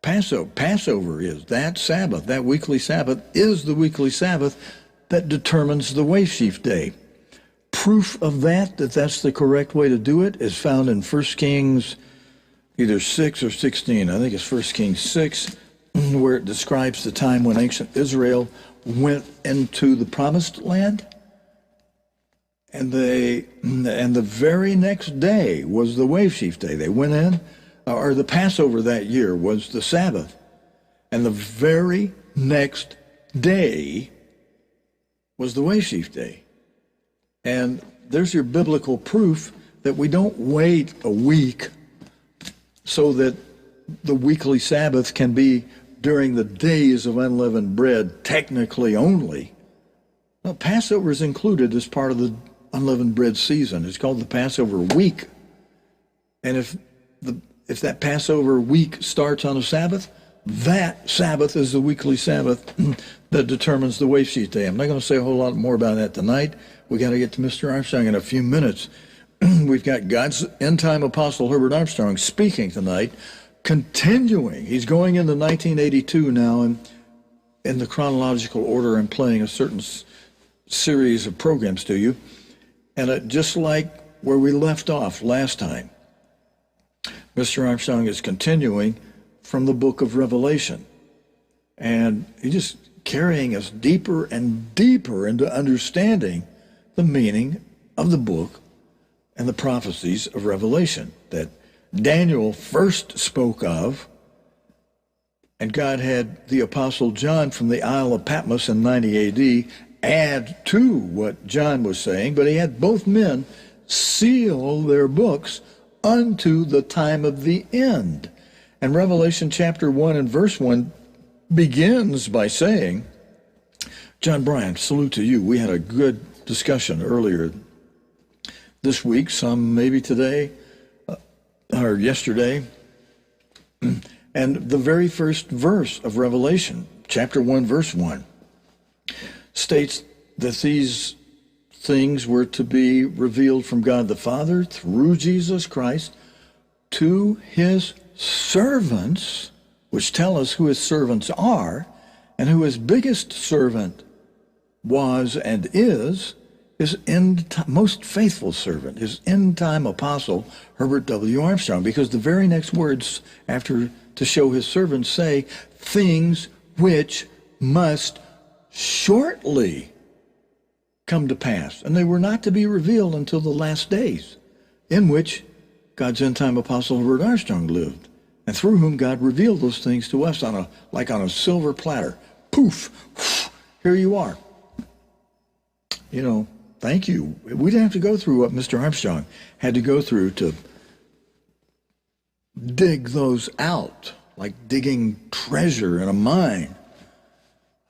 Passover is that Sabbath, that weekly Sabbath is the weekly Sabbath that determines the wave sheaf day. Proof of that's the correct way to do it is found in 1 Kings either 6 or 16. I think it's 1 Kings 6, where it describes the time when ancient Israel went into the promised land. And the very next day was the wave sheaf day. They went in, or the Passover that year was the Sabbath. And the very next day was the wave sheaf day. And there's your biblical proof that we don't wait a week so that the weekly Sabbath can be during the days of unleavened bread, technically only. No, Passover is included as part of the unleavened bread season. It's called the Passover week. And if that Passover week starts on a Sabbath, that Sabbath is the weekly Sabbath that determines the wave sheaf day. I'm not going to say a whole lot more about that tonight. We got to get to Mr. Armstrong in a few minutes. We've got God's end-time Apostle Herbert Armstrong speaking tonight, continuing. He's going into 1982 now, and in the chronological order and playing a certain series of programs to you. And just like where we left off last time, Mr. Armstrong is continuing from the book of Revelation. And he's just carrying us deeper and deeper into understanding the meaning of the book and the prophecies of Revelation that Daniel first spoke of, and God had the Apostle John from the Isle of Patmos in 90 AD add to what John was saying, but he had both men seal their books unto the time of the end. And Revelation chapter 1 and verse 1 begins by saying, John Bryan, salute to you. We had a good discussion earlier this week, some maybe today or yesterday. And the very first verse of Revelation, chapter 1, verse 1, states that these things were to be revealed from God the Father through Jesus Christ to his servants, which tell us who his servants are, and who his biggest servant was and is his most faithful servant, his end-time apostle, Herbert W. Armstrong, because the very next words after to show his servants say, things which must shortly come to pass. And they were not to be revealed until the last days, in which God's end-time apostle Herbert Armstrong lived, and through whom God revealed those things to us like on a silver platter. Poof, here you are. You know, thank you. We didn't have to go through what Mr. Armstrong had to go through to dig those out, like digging treasure in a mine.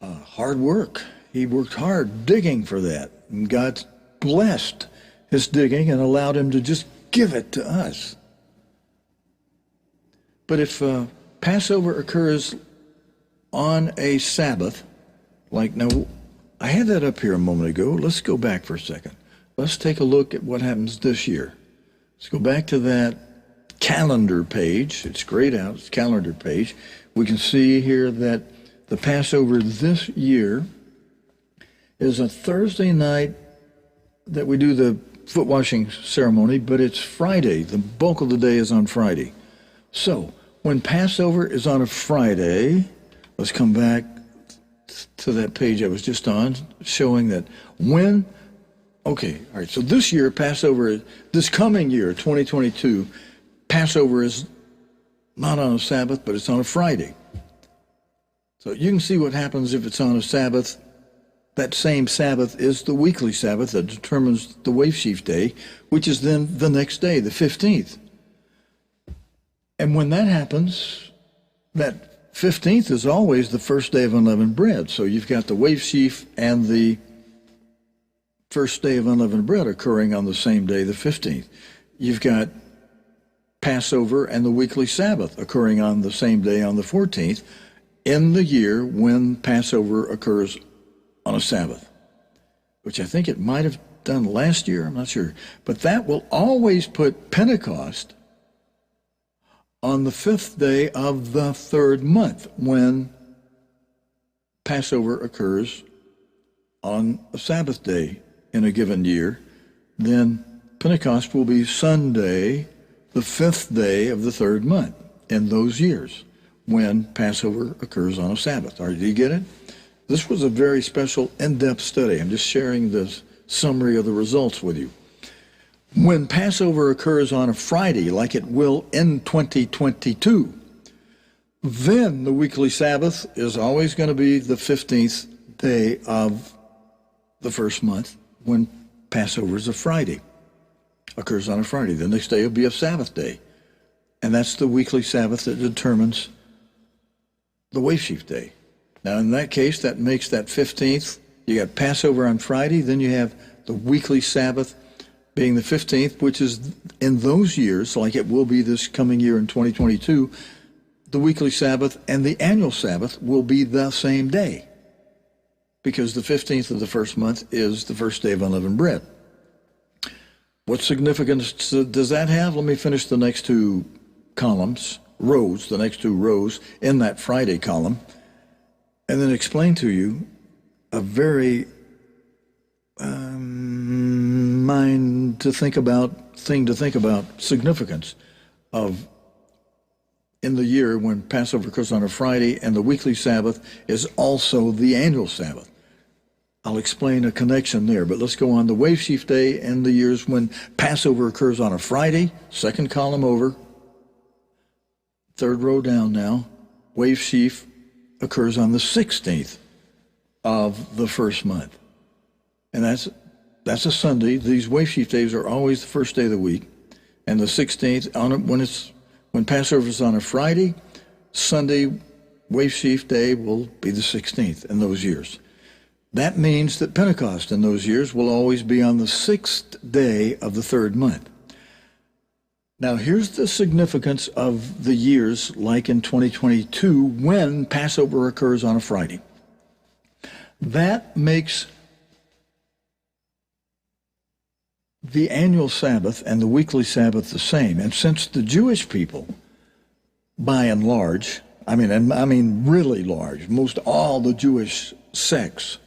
Hard work. He worked hard digging for that. And God blessed his digging and allowed him to just give it to us. But if Passover occurs on a Sabbath, like now, I had that up here a moment ago. Let's go back for a second. Let's take a look at what happens this year. Let's go back to that calendar page. It's grayed out. It's calendar page. We can see here that the Passover this year is a Thursday night that we do the foot washing ceremony, but it's Friday. The bulk of the day is on Friday. So when Passover is on a Friday, let's come back to that page I was just on, showing that when, okay, all right, so this year, Passover, this coming year, 2022, Passover is not on a Sabbath, but it's on a Friday. So you can see what happens if it's on a Sabbath. That same Sabbath is the weekly Sabbath that determines the wave sheaf day, which is then the next day, the 15th. And when that happens, that 15th is always the first day of unleavened bread. So you've got the wave sheaf and the first day of unleavened bread occurring on the same day, the 15th. You've got Passover and the weekly Sabbath occurring on the same day, on the 14th, in the year when Passover occurs on a Sabbath, which I think it might have done last year, I'm not sure. But that will always put Pentecost on the 5th day of the 3rd month when Passover occurs on a Sabbath day in a given year. Then Pentecost will be Sunday, the 5th day of the 3rd month in those years when Passover occurs on a Sabbath. Do you get it? This was a very special, in-depth study. I'm just sharing the summary of the results with you. When Passover occurs on a Friday, like it will in 2022, then the weekly Sabbath is always going to be the 15th day of the first month when Passover is a Friday, occurs on a Friday. The next day will be a Sabbath day. And that's the weekly Sabbath that determines the wave sheaf day. Now, in that case, that makes that 15th. You got Passover on Friday, then you have the weekly Sabbath being the 15th, which is in those years, like it will be this coming year in 2022, the weekly Sabbath and the annual Sabbath will be the same day, because the 15th of the first month is the first day of unleavened bread. What significance does that have? Let me finish the next two columns, the next two rows in that Friday column, and then explain to you a very thing to think about, significance of in the year when Passover occurs on a Friday and the weekly Sabbath is also the annual Sabbath. I'll explain a connection there, but let's go on. The wave sheaf day and the years when Passover occurs on a Friday, second column over, third row down now. Wave sheaf occurs on the 16th of the first month. and that's a Sunday. These wave sheaf days are always the first day of the week, and the 16th when Passover is on a Friday, Sunday wave sheaf day will be the 16th in those years. That means that Pentecost in those years will always be on the 6th day of the third month. Now, here's the significance of the years like in 2022 when Passover occurs on a Friday. That makes the annual Sabbath and the weekly Sabbath the same. And since the Jewish people, by and large, I mean really large, most all the Jewish sects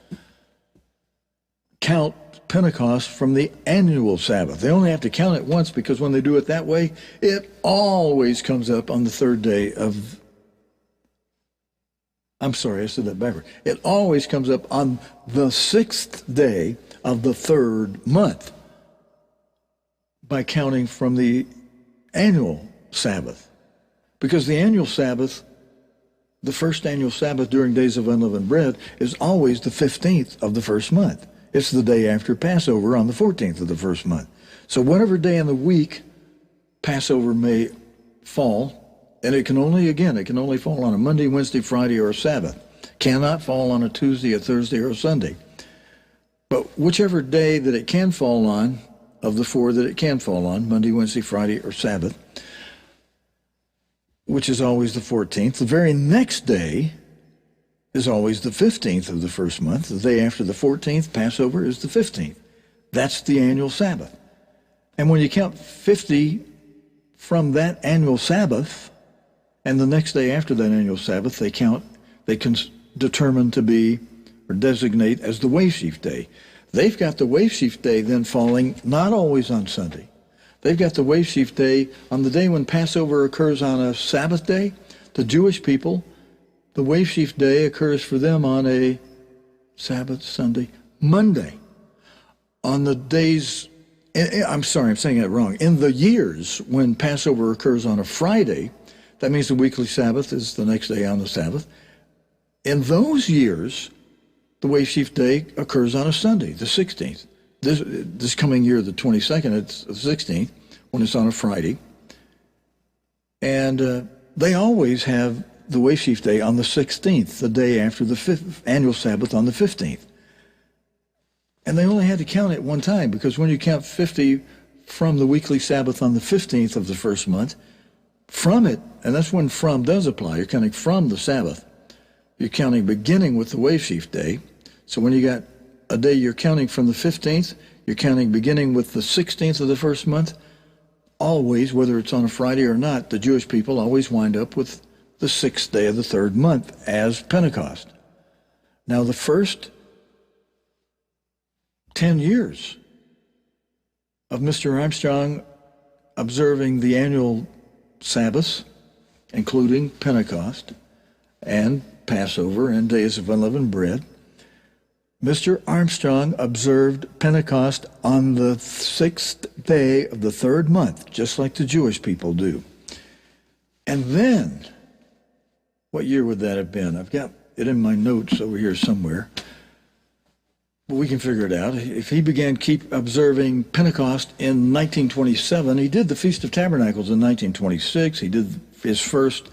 count Pentecost from the annual Sabbath. They only have to count it once because when they do it that way, it always comes up on the third day of, I'm sorry, I said that backward. It always comes up on the 6th day of the third month by counting from the annual Sabbath. Because the annual Sabbath, the first annual Sabbath during days of unleavened bread, is always the 15th of the first month. It's the day after Passover on the 14th of the first month. So whatever day in the week Passover may fall, and it can only fall on a Monday, Wednesday, Friday, or a Sabbath. Cannot fall on a Tuesday, a Thursday, or a Sunday. But whichever day that it can fall on, of the four that it can fall on, Monday, Wednesday, Friday, or Sabbath, which is always the 14th, the very next day is always the 15th of the first month. The day after the 14th, Passover, is the 15th. That's the annual Sabbath. And when you count 50 from that annual Sabbath, and the next day after that annual Sabbath, they can determine to be or designate as the wave sheaf day. They've got the wave sheaf day then falling not always on Sunday. They've got the wave sheaf day on the day when Passover occurs on a Sabbath day. The Jewish people, the wave sheaf day occurs for them on a Sabbath, Sunday, Monday. On the days, I'm sorry, I'm saying that wrong. In the years when Passover occurs on a Friday, that means the weekly Sabbath is the next day on the Sabbath. In those years, the wave sheaf day occurs on a Sunday, the 16th. This coming year, the 22nd, it's the 16th, when it's on a Friday. And they always have the wave sheaf day on the 16th, the day after the annual Sabbath on the 15th. And they only had to count it one time, because when you count 50 from the weekly Sabbath on the 15th of the first month, from it, and that's when from does apply, you're counting from the Sabbath. You're counting beginning with the wave sheaf day. So when you got a day you're counting from the 15th, you're counting beginning with the 16th of the first month. Always, whether it's on a Friday or not, the Jewish people always wind up with the 6th day of the third month as Pentecost. Now, the first 10 years of Mr. Armstrong observing the annual Sabbaths, including Pentecost and Passover and days of unleavened bread, Mr. Armstrong observed Pentecost on the 6th day of the third month, just like the Jewish people do. And then, what year would that have been? I've got it in my notes over here somewhere, but we can figure it out. If he began observing Pentecost in 1927, he did the Feast of Tabernacles in 1926. He did his first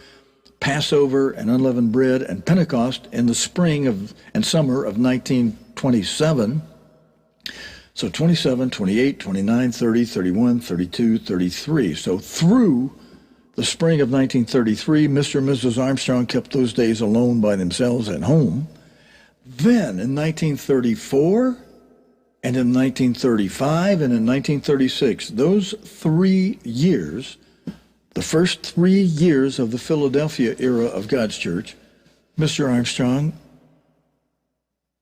Passover and unleavened bread and Pentecost in the spring and summer of 1927. So 27, 28, 29, 30, 31, 32, 33. So through the spring of 1933, Mr. and Mrs. Armstrong kept those days alone by themselves at home. Then in 1934 and in 1935 and in 1936, those 3 years, the first 3 years of the Philadelphia era of God's church, Mr. Armstrong,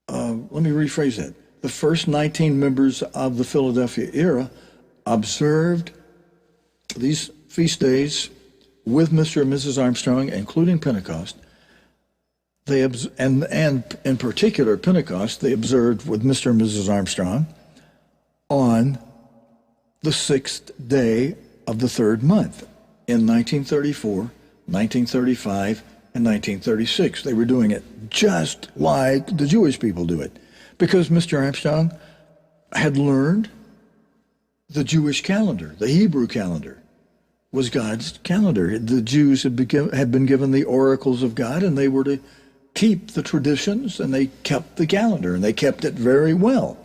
let me rephrase that. The first 19 members of the Philadelphia era observed these feast days with Mr. and Mrs. Armstrong, including Pentecost. And in particular, Pentecost, they observed with Mr. and Mrs. Armstrong on the 6th day of the third month in 1934, 1935, and 1936. They were doing it just like the Jewish people do it, because Mr. Armstrong had learned the Jewish calendar, the Hebrew calendar was God's calendar. The Jews had been given the oracles of God, and they were to keep the traditions, and they kept the calendar, and they kept it very well.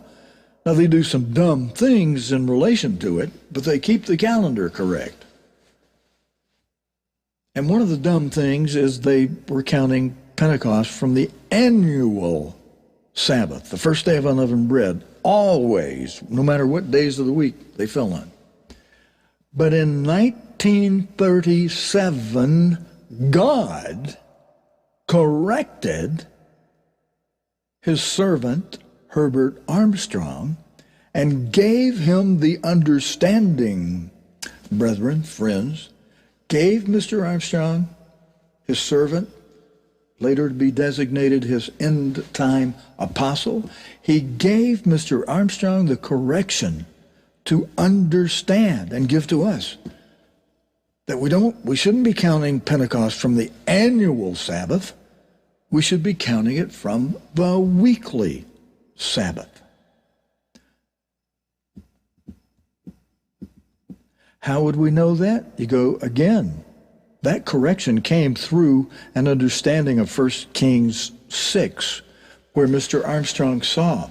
Now, they do some dumb things in relation to it, but they keep the calendar correct. And one of the dumb things is they were counting Pentecost from the annual Sabbath, the first day of unleavened bread, always, no matter what days of the week they fell on. But in 1937, God corrected his servant, Herbert Armstrong, and gave him the understanding, brethren, friends, gave Mr. Armstrong, his servant, later to be designated his end-time apostle, he gave Mr. Armstrong the correction to understand and give to us that we shouldn't be counting Pentecost from the annual Sabbath. We should be counting it from the weekly Sabbath. How would we know that? You go again. That correction came through an understanding of 1 Kings 6, where Mr. Armstrong saw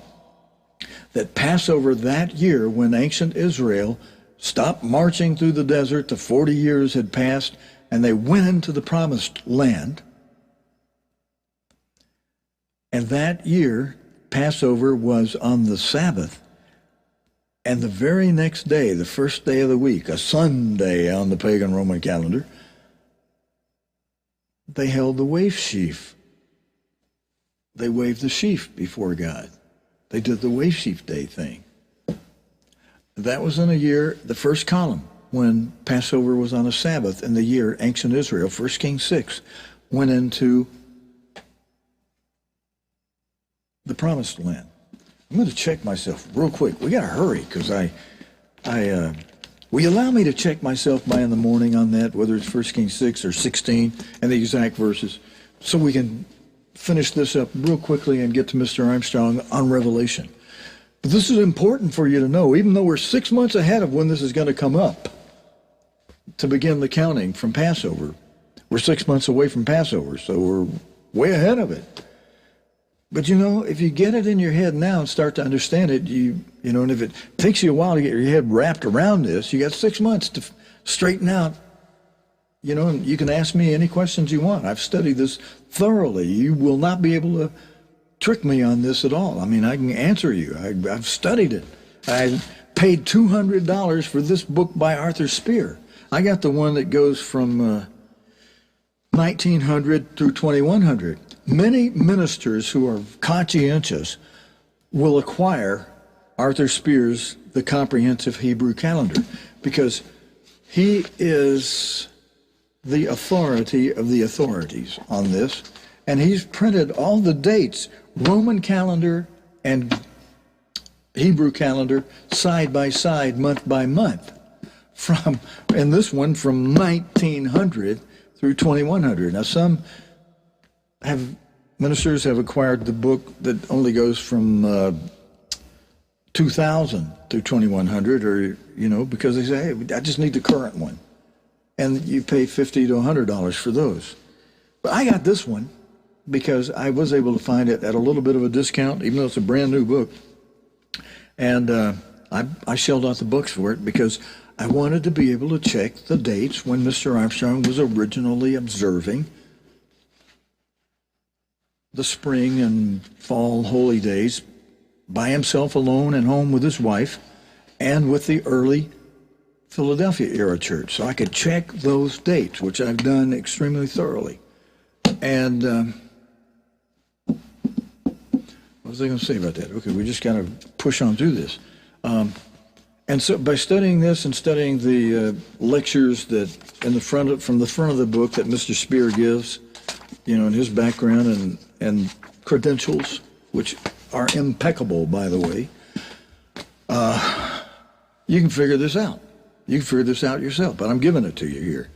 that Passover that year, when ancient Israel stopped marching through the desert, the 40 years had passed, and they went into the promised land. And that year, Passover was on the Sabbath. And the very next day, the first day of the week, a Sunday on the pagan Roman calendar, they held the wave sheaf. They waved the sheaf before God. They did the wave sheaf day thing. That was in a year, the first column, when Passover was on a Sabbath in the year ancient Israel, 1 Kings 6, went into the promised land. I'm going to check myself real quick. We got to hurry because will you allow me to check myself by in the morning on that, whether it's 1 Kings 6 or 16 and the exact verses, so we can finish this up real quickly and get to Mr. Armstrong on Revelation. But this is important for you to know, even though we're 6 months ahead of when this is going to come up to begin the counting from Passover. We're 6 months away from Passover, so we're way ahead of it. But you know, if you get it in your head now and start to understand it, you know, and if it takes you a while to get your head wrapped around this, you got 6 months to straighten out, you know, and you can ask me any questions you want. I've studied this thoroughly. You will not be able to trick me on this at all. I mean, I can answer you. I've studied it. I paid $200 for this book by Arthur Spear. I got the one that goes from 1900 through 2100. Many ministers who are conscientious will acquire Arthur Spear's The Comprehensive Hebrew Calendar because he is the authority of the authorities on this, and he's printed all the dates, Roman calendar and Hebrew calendar, side by side, month by month, and this one from 1900 through 2100. Now, some ministers have acquired the book that only goes from 2000 through 2100, or, you know, because they say, hey, I just need the current one. And you pay $50 to $100 for those. But I got this one because I was able to find it at a little bit of a discount, even though it's a brand new book. And I shelled out the books for it because I wanted to be able to check the dates when Mr. Armstrong was originally observing the spring and fall holy days by himself alone and home with his wife and with the early Philadelphia era church. So I could check those dates, which I've done extremely thoroughly. And what was I going to say about that? Okay, we just got to push on through this. And so by studying this and studying the lectures that from the front of the book that Mr. Spear gives, you know, and his background and credentials, which are impeccable, by the way, you can figure this out. You can figure this out yourself, but I'm giving it to you here.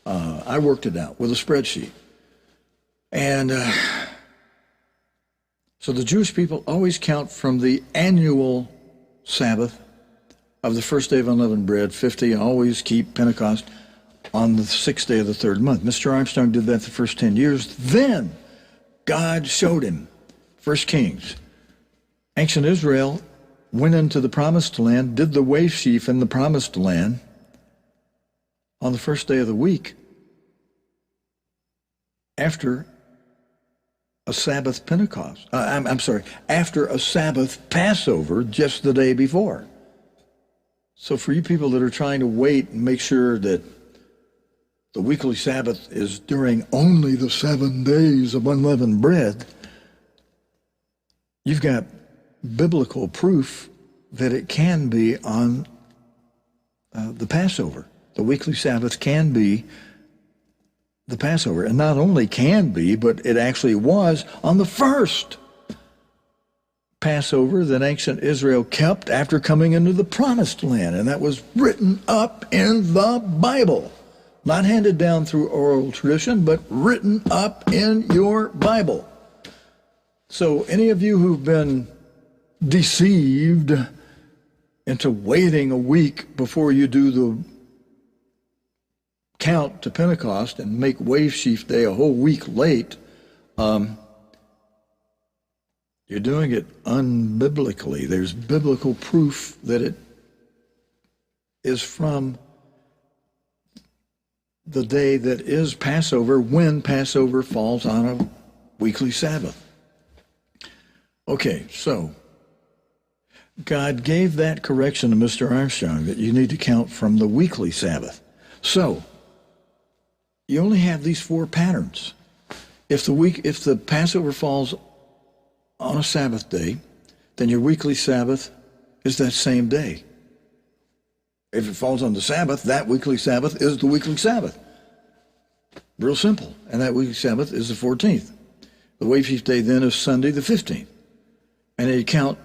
I worked it out with a spreadsheet. And so the Jewish people always count from the annual Sabbath of the first day of unleavened bread, 50, always keep Pentecost on the 6th day of the 3rd month. Mr. Armstrong did that the first 10 years. Then God showed him, 1 Kings. Ancient Israel went into the promised land, did the wave sheaf in the promised land on the first day of the week after a Sabbath Pentecost. After a Sabbath Passover just the day before. So for you people that are trying to wait and make sure that the weekly Sabbath is during only the 7 days of unleavened bread, you've got biblical proof that it can be on the Passover. The weekly Sabbath can be the Passover. And not only can be, but it actually was on the first Passover that ancient Israel kept after coming into the promised land. And that was written up in the Bible. Not handed down through oral tradition, but written up in your Bible. So any of you who've been deceived into waiting a week before you do the count to Pentecost and make Wave Sheaf Day a whole week late, you're doing it unbiblically. There's biblical proof that it is from the day that is Passover when Passover falls on a weekly Sabbath. Okay, so God gave that correction to Mr. Armstrong that you need to count from the weekly Sabbath. So you only have these 4 patterns. If the Passover falls on a Sabbath day, then your weekly Sabbath is that same day. If it falls on the Sabbath, that weekly Sabbath is the weekly Sabbath. Real simple. And that weekly Sabbath is the 14th. The Wave Sheaf Day then is Sunday the 15th. And you count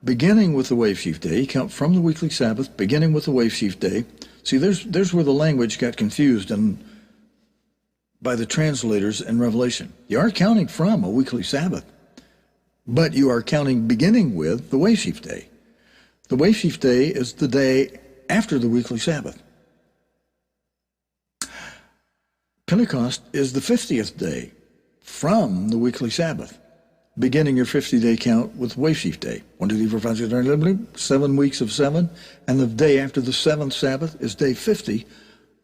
beginning with the Wave Sheaf Day. You count from the weekly Sabbath, beginning with the Wave Sheaf Day. See, there's where the language got confused by the translators in Revelation. You are counting from a weekly Sabbath, but you are counting beginning with the Wave Sheaf Day. The Wave Sheaf Day is the day after the weekly Sabbath. Pentecost is the 50th day from the weekly Sabbath, beginning your 50-day count with Wave Sheaf Day. 1, 2, 3, 4, 5, 6, 7, 8, 7 weeks of 7, and the day after the 7th Sabbath is day 50.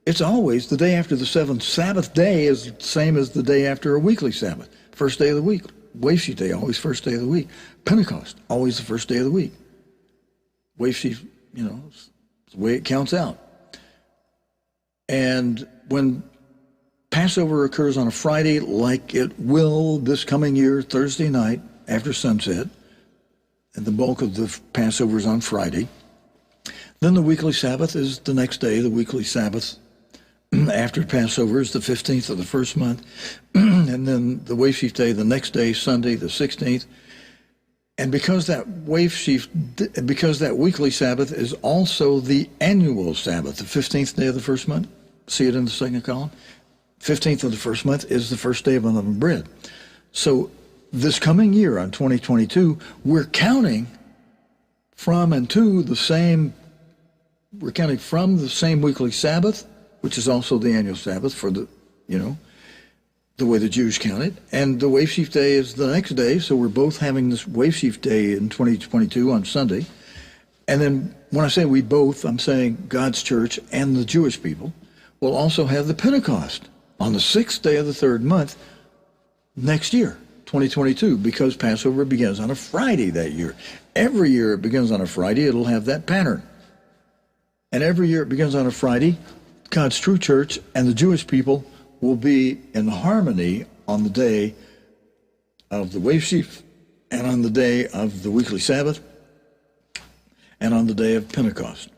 It's always the day after the 7th Sabbath day is the same as the day after a weekly Sabbath. First day of the week. Wave Sheaf Day, always first day of the week. Pentecost, always the first day of the week. Wave Sheaf, it's the way it counts out. And when Passover occurs on a Friday, like it will this coming year, Thursday night after sunset, and the bulk of the Passover is on Friday. Then the weekly Sabbath is the next day. The weekly Sabbath after Passover is the 15th of the first month, and then the Wave Sheaf Day the next day, Sunday the 16th. And because that weekly Sabbath is also the annual Sabbath, the 15th day of the first month, see it in the second column? 15th of the first month is the first day of unleavened bread. So this coming year on 2022, we're counting from the same weekly Sabbath, which is also the annual Sabbath for the way the Jews count it. And the Wave Sheaf Day is the next day, so we're both having this Wave Sheaf Day in 2022 on Sunday. And then when I say we both, I'm saying God's church and the Jewish people will also have the Pentecost on the 6th day of the 3rd month next year, 2022, because Passover begins on a Friday that year. Every year it begins on a Friday, it'll have that pattern. And every year it begins on a Friday, God's true church and the Jewish people will be in harmony on the day of the Wave Sheaf and on the day of the weekly Sabbath and on the day of Pentecost.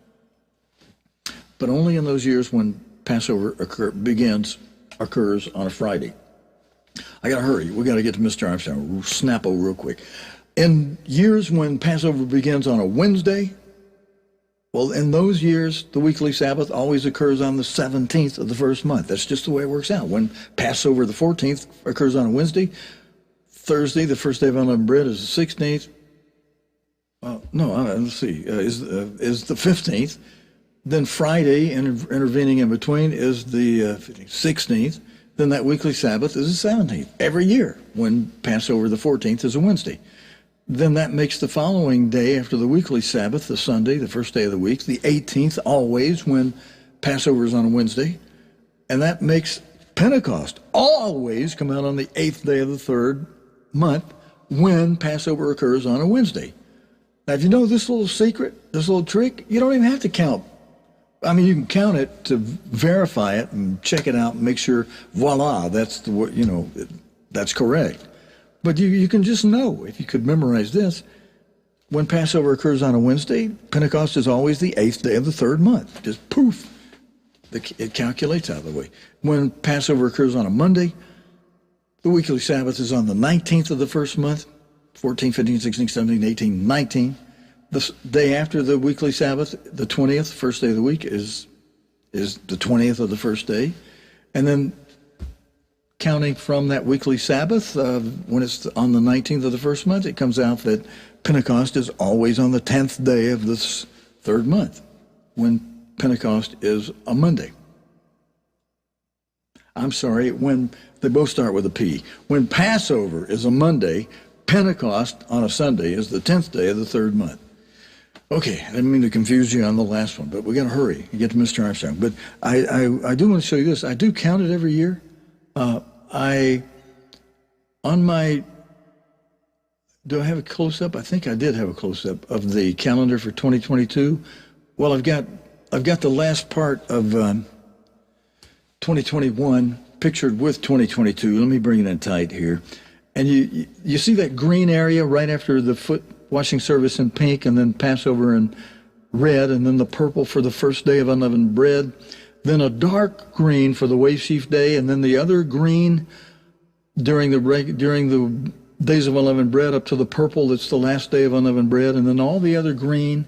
But only in those years when Passover occurs on a Friday. I got to hurry. We got to get to Mr. Armstrong. Snappo real quick. In years when Passover begins on a Wednesday, well, in those years, the weekly Sabbath always occurs on the 17th of the first month. That's just the way it works out. When Passover, the 14th, occurs on a Wednesday, Thursday, the first day of unleavened bread, is the 16th. No, let's see. Is the 15th. Then Friday, intervening in between, is the 16th. Then that weekly Sabbath is the 17th every year, when Passover the 14th is a Wednesday. Then that makes the following day after the weekly Sabbath, the Sunday, the first day of the week, the 18th always, when Passover is on a Wednesday. And that makes Pentecost always come out on the 8th day of the third month, when Passover occurs on a Wednesday. Now, if you know this little secret, this little trick, you don't even have to count. I mean, you can count it to verify it and check it out and make sure, voila, that's that's correct. But you can just know, if you could memorize this, when Passover occurs on a Wednesday, Pentecost is always the 8th day of the third month. Just poof, it calculates out of the way. When Passover occurs on a Monday, the weekly Sabbath is on the 19th of the first month, 14, 15, 16, 17, 18, 19. The day after the weekly Sabbath, the 20th, first day of the week, is the 20th of the first day. And then counting from that weekly Sabbath, when it's on the 19th of the first month, it comes out that Pentecost is always on the 10th day of this third month, when Pentecost is a Monday. I'm sorry, when they both start with a P. When Passover is a Monday, Pentecost on a Sunday is the 10th day of the third month. Okay, I didn't mean to confuse you on the last one, but we got to hurry and get to Mr. Armstrong. But I do want to show you this. I do count it every year. Do I have a close-up? I think I did have a close-up of the calendar for 2022. Well, I've got the last part of 2021 pictured with 2022. Let me bring it in tight here. And you see that green area right after the foot washing service in pink, and then Passover in red, and then the purple for the first day of unleavened bread, then a dark green for the wave sheaf day, and then the other green during the days of unleavened bread up to the purple that's the last day of unleavened bread, and then all the other green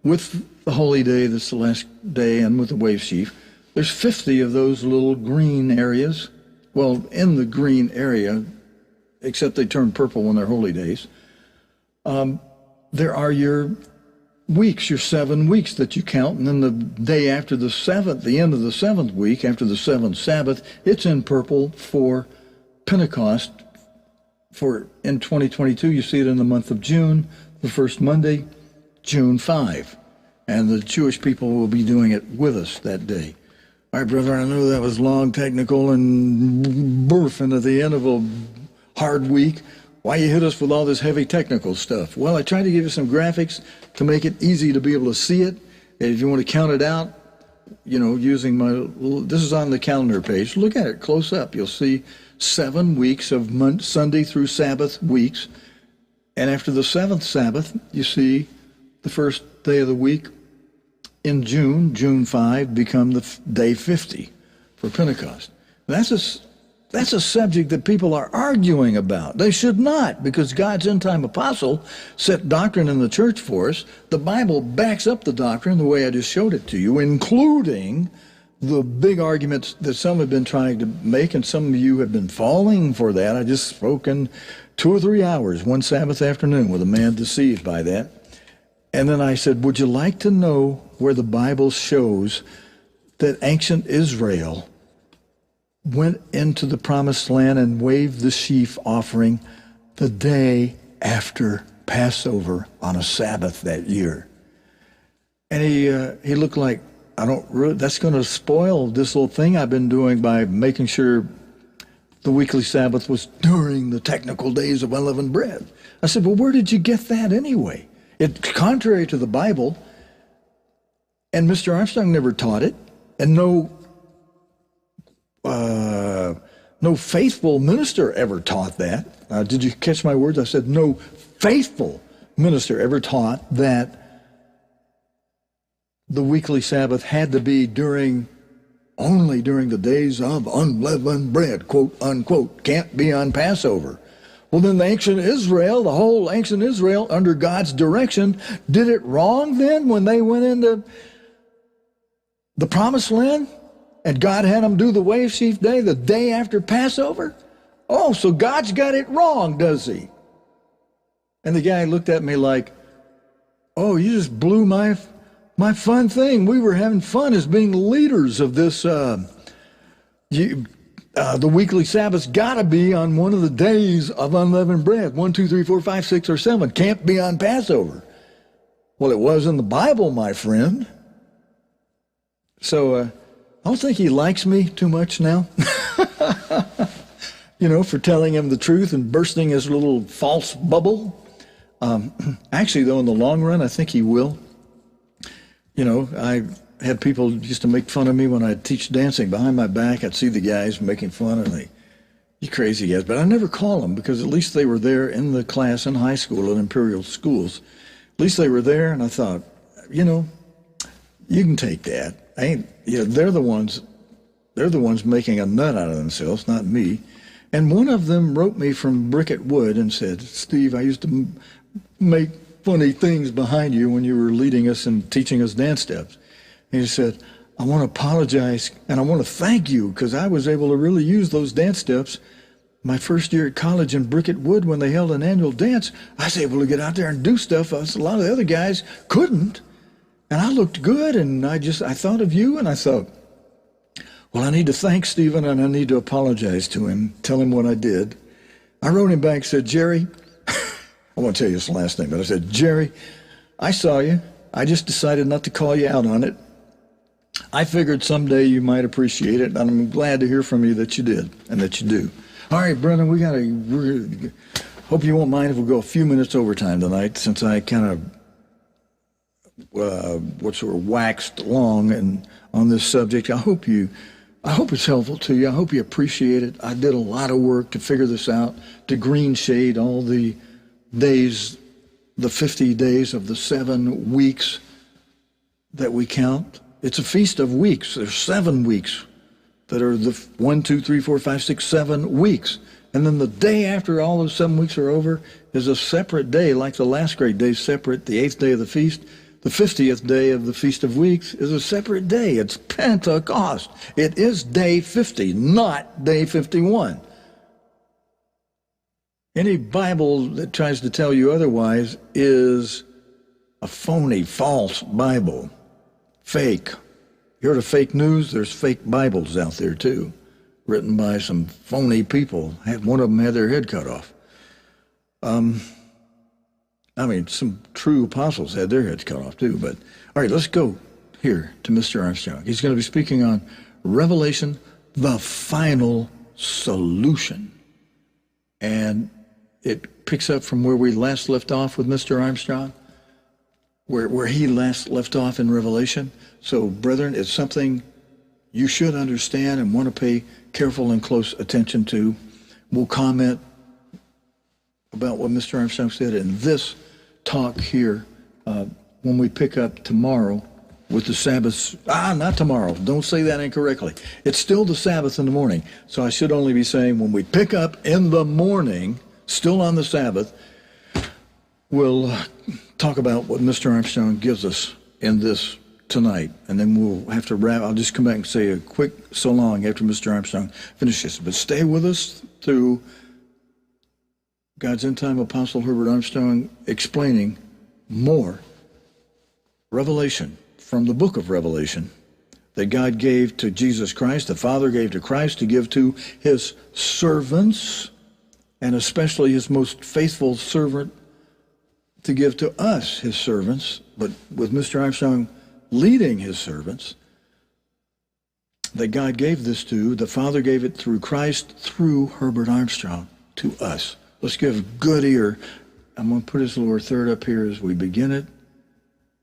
with the holy day that's the last day, and with the wave sheaf. There's 50 of those little green areas. Well, in the green area, except they turn purple when they're holy days. There are your weeks, your 7 weeks that you count, and then the day after the seventh, the end of the 7th week, after the 7th Sabbath, it's in purple for Pentecost. In 2022, you see it in the month of June, the first Monday, June 5. And the Jewish people will be doing it with us that day. All right, brother, I know that was long, technical, and and at the end of a hard week. Why you hit us with all this heavy technical stuff? Well, I tried to give you some graphics to make it easy to be able to see it. And if you want to count it out, using this is on the calendar page. Look at it close up. You'll see 7 weeks of Sunday through Sabbath weeks. And after the 7th Sabbath, you see the first day of the week in June 5, become the day 50 for Pentecost. That's a subject that people are arguing about. They should not, because God's end-time apostle set doctrine in the church for us. The Bible backs up the doctrine the way I just showed it to you, including the big arguments that some have been trying to make, and some of you have been falling for that. I just spoke in 2 or 3 hours, one Sabbath afternoon, with a man deceived by that. And then I said, would you like to know where the Bible shows that ancient Israel went into the promised land and waved the sheaf offering the day after Passover on a Sabbath that year? And he looked like, that's going to spoil this little thing I've been doing by making sure the weekly Sabbath was during the technical days of unleavened bread. I said, well, where did you get that anyway? It's contrary to the Bible, and Mr. Armstrong never taught it, and no faithful minister ever taught that. Did you catch my words? I said no faithful minister ever taught that the weekly Sabbath had to be only during the days of unleavened bread, quote unquote, can't be on Passover. Well, then the whole ancient Israel, under God's direction, did it wrong then when they went into the promised land? And God had them do the wave sheaf day the day after Passover? Oh, so God's got it wrong, does he? And the guy looked at me like, Oh, you just blew my fun thing. We were having fun as being leaders of this. The weekly Sabbath's got to be on one of the days of unleavened bread. 1, 2, 3, 4, 5, 6, or 7. Can't be on Passover. Well, it was in the Bible, my friend. So I don't think he likes me too much now. For telling him the truth and bursting his little false bubble. Actually, though, in the long run, I think he will. I had people used to make fun of me when I'd teach dancing. Behind my back, I'd see the guys making fun of me. You crazy guys. But I never call them, because at least they were there in the class in high school at Imperial schools. At least they were there, and I thought, you can take that. They're the ones making a nut out of themselves, not me. And one of them wrote me from Bricket Wood and said, Steve, I used to make funny things behind you when you were leading us and teaching us dance steps. And he said, I want to apologize and I want to thank you, because I was able to really use those dance steps my first year at college in Bricket Wood when they held an annual dance. I was able to get out there and do stuff a lot of the other guys couldn't. And I looked good, and I thought of you, and I thought, well, I need to thank Stephen, and I need to apologize to him, tell him what I did. I wrote him back, said, Jerry, I won't tell you his last name, but I said, Jerry, I saw you. I just decided not to call you out on it. I figured someday you might appreciate it, and I'm glad to hear from you that you did and that you do. All right, Brendan, we hope you won't mind if we go a few minutes overtime tonight, since I kind of waxed long and on this subject. I hope it's helpful to you. I hope you appreciate it. I did a lot of work to figure this out, to green shade all the days, the 50 days of the 7 weeks that we count. It's a feast of weeks. There's 7 weeks that are the 1, 2, 3, 4, 5, 6, 7 weeks. And then the day after all those 7 weeks are over is a separate day, like the last great day separate, the 8th day of the feast. The 50th day of the Feast of Weeks is a separate day. It's Pentecost. It is day 50, not day 51. Any Bible that tries to tell you otherwise is a phony, false Bible. Fake. You heard of fake news? There's fake Bibles out there too, written by some phony people. One of them had their head cut off. Some true apostles had their heads cut off too. But all right, let's go here to Mr. Armstrong. He's going to be speaking on Revelation, the final solution. And it picks up from where we last left off with Mr. Armstrong, where he last left off in Revelation. So, brethren, it's something you should understand and want to pay careful and close attention to. We'll comment about what Mr. Armstrong said in this talk here when we pick up tomorrow with the Sabbath. Not tomorrow. Don't say that incorrectly. It's still the Sabbath in the morning. So I should only be saying when we pick up in the morning, still on the Sabbath, we'll talk about what Mr. Armstrong gives us in this tonight. And then we'll have to wrap. I'll just come back and say a quick so long after Mr. Armstrong finishes. But stay with us through God's end time Apostle Herbert Armstrong explaining more revelation from the book of Revelation that God gave to Jesus Christ, the Father gave to Christ to give to his servants, and especially his most faithful servant to give to us, his servants, but with Mr. Armstrong leading his servants, that God gave this to. The Father gave it through Christ, through Herbert Armstrong, to us. Let's give good ear. I'm going to put his lower third up here as we begin it.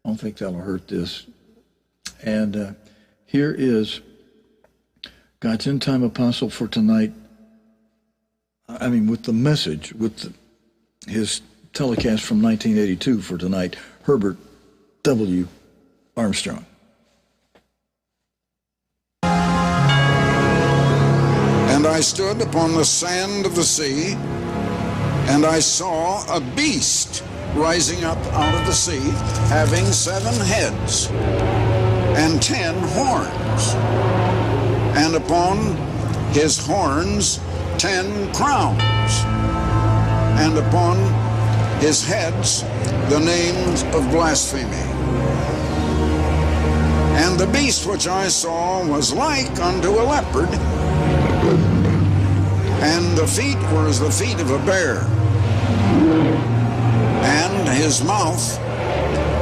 I don't think that'll hurt this. And here is God's end time apostle for tonight. With the message, with his telecast from 1982 for tonight, Herbert W. Armstrong. And I stood upon the sand of the sea, and I saw a beast rising up out of the sea, having 7 heads and 10 horns, and upon his horns 10 crowns, and upon his heads the names of blasphemy. And the beast which I saw was like unto a leopard, and the feet were as the feet of a bear, and his mouth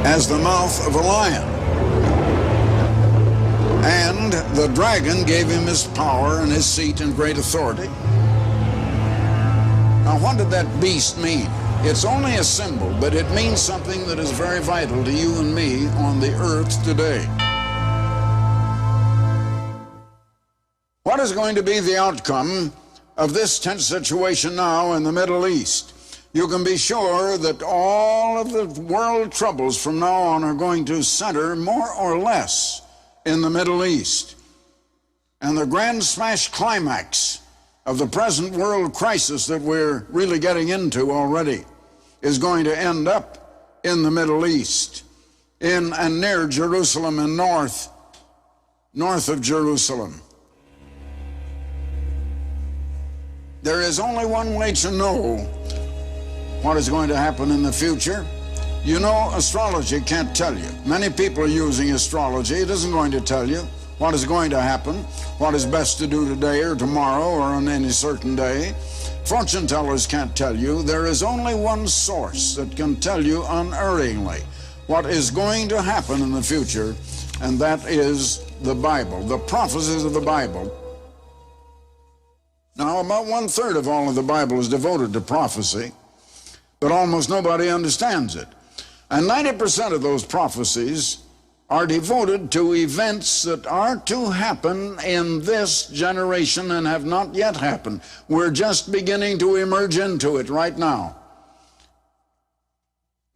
as the mouth of a lion. And the dragon gave him his power and his seat and great authority. Now, what did that beast mean? It's only a symbol, but it means something that is very vital to you and me on the earth today. What is going to be the outcome of this tense situation now in the Middle East? You can be sure that all of the world troubles from now on are going to center more or less in the Middle East. And the grand smash climax of the present world crisis that we're really getting into already is going to end up in the Middle East, in and near Jerusalem and north of Jerusalem. There is only one way to know what is going to happen in the future. You know, astrology can't tell you. Many people are using astrology. It isn't going to tell you what is going to happen, what is best to do today or tomorrow or on any certain day. Fortune tellers can't tell you. There is only one source that can tell you unerringly what is going to happen in the future, and that is the Bible, the prophecies of the Bible. Now, about 1/3 of all of the Bible is devoted to prophecy, but almost nobody understands it. And 90% of those prophecies are devoted to events that are to happen in this generation and have not yet happened. We're just beginning to emerge into it right now.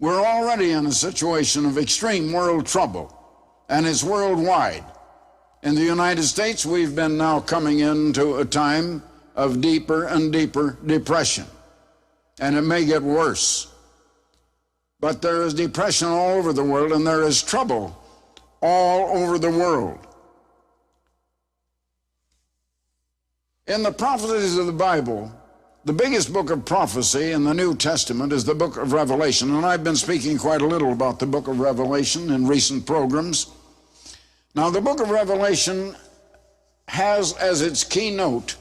We're already in a situation of extreme world trouble, and it's worldwide. In the United States, we've been now coming into a time of deeper and deeper depression, and it may get worse. But there is depression all over the world, and there is trouble all over the world. In the prophecies of the Bible, the biggest book of prophecy in the New Testament is the book of Revelation, and I've been speaking quite a little about the book of Revelation in recent programs. Now, the book of Revelation has as its keynote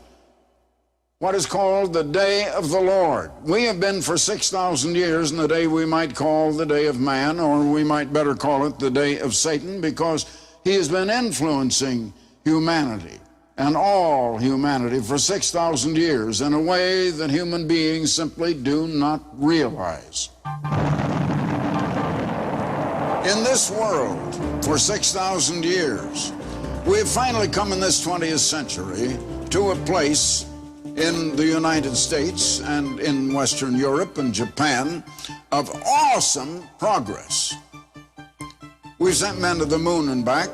what is called the day of the Lord. We have been for 6,000 years in the day we might call the day of man, or we might better call it the day of Satan, because he has been influencing humanity and all humanity for 6,000 years in a way that human beings simply do not realize. In this world, for 6,000 years, we have finally come in this 20th century to a place in the United States and in Western Europe and Japan of awesome progress. We've sent men to the moon and back.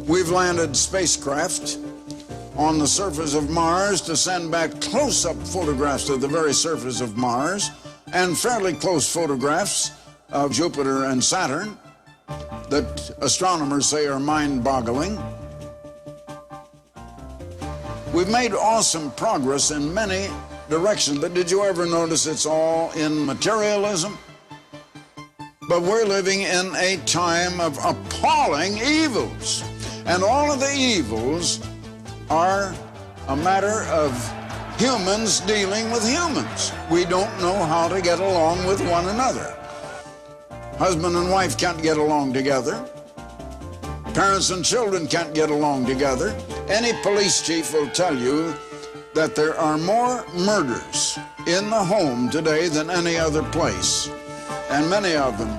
We've landed spacecraft on the surface of Mars to send back close-up photographs of the very surface of Mars and fairly close photographs of Jupiter and Saturn that astronomers say are mind-boggling. We've made awesome progress in many directions, but did you ever notice it's all in materialism? But we're living in a time of appalling evils, and all of the evils are a matter of humans dealing with humans. We don't know how to get along with one another. Husband and wife can't get along together. Parents and children can't get along together. Any police chief will tell you that there are more murders in the home today than any other place. And many of them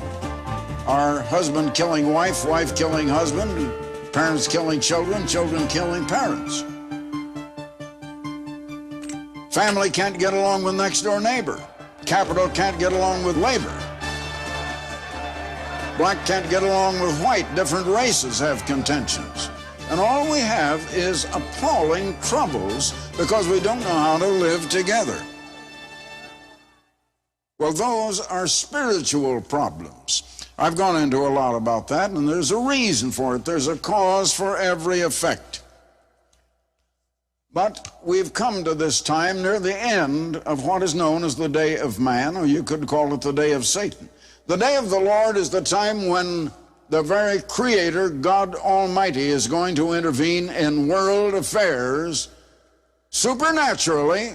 are husband killing wife, wife killing husband, parents killing children, children killing parents. Family can't get along with next door neighbor. Capital can't get along with labor. Black can't get along with white. Different races have contentions. And all we have is appalling troubles because we don't know how to live together. Well, those are spiritual problems. I've gone into a lot about that, and there's a reason for it. There's a cause for every effect. But we've come to this time near the end of what is known as the day of man, or you could call it the day of Satan. The day of the Lord is the time when the very Creator, God Almighty, is going to intervene in world affairs supernaturally,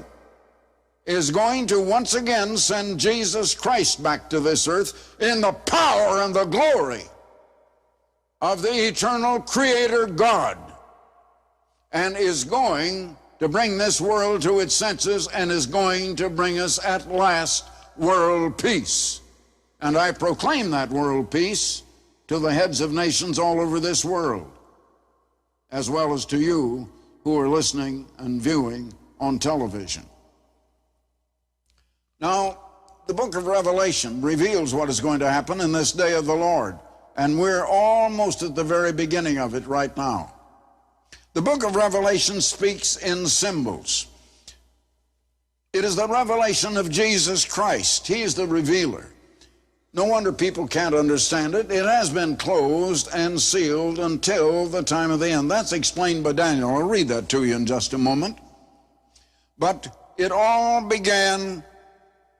is going to once again send Jesus Christ back to this earth in the power and the glory of the eternal Creator God, and is going to bring this world to its senses and is going to bring us at last world peace. And I proclaim that world peace to the heads of nations all over this world, as well as to you who are listening and viewing on television. Now, the book of Revelation reveals what is going to happen in this day of the Lord, and we're almost at the very beginning of it right now. The book of Revelation speaks in symbols. It is the revelation of Jesus Christ. He is the revealer. No wonder people can't understand it. It has been closed and sealed until the time of the end. That's explained by Daniel. I'll read that to you in just a moment. But it all began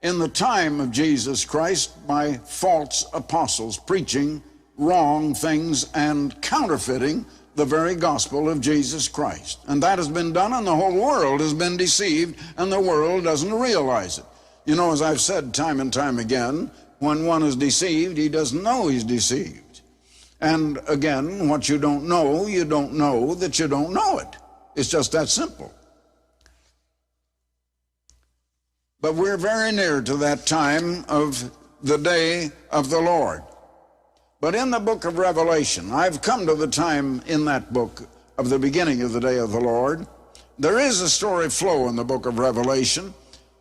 in the time of Jesus Christ by false apostles preaching wrong things and counterfeiting the very gospel of Jesus Christ. And that has been done, and the whole world has been deceived, and the world doesn't realize it. You know, as I've said time and time again, when one is deceived, he doesn't know he's deceived. And again, what you don't know that you don't know it. It's just that simple. But we're very near to that time of the day of the Lord. But in the book of Revelation, I've come to the time in that book of the beginning of the day of the Lord. There is a story flow in the book of Revelation,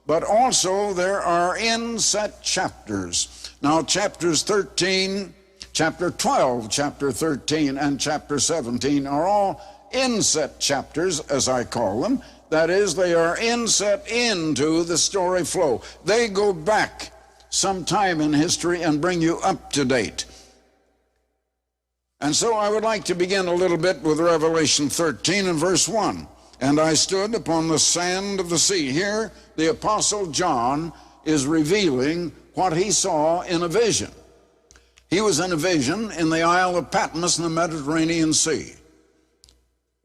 but also there are inset chapters. Now, chapters 13, chapter 12, chapter 13, and chapter 17 are all inset chapters, as I call them. That is, they are inset into the story flow. They go back some time in history and bring you up to date. And so I would like to begin a little bit with Revelation 13 and verse 1. And I stood upon the sand of the sea. Here, the Apostle John is revealing what he saw in a vision. He was in a vision in the Isle of Patmos in the Mediterranean Sea.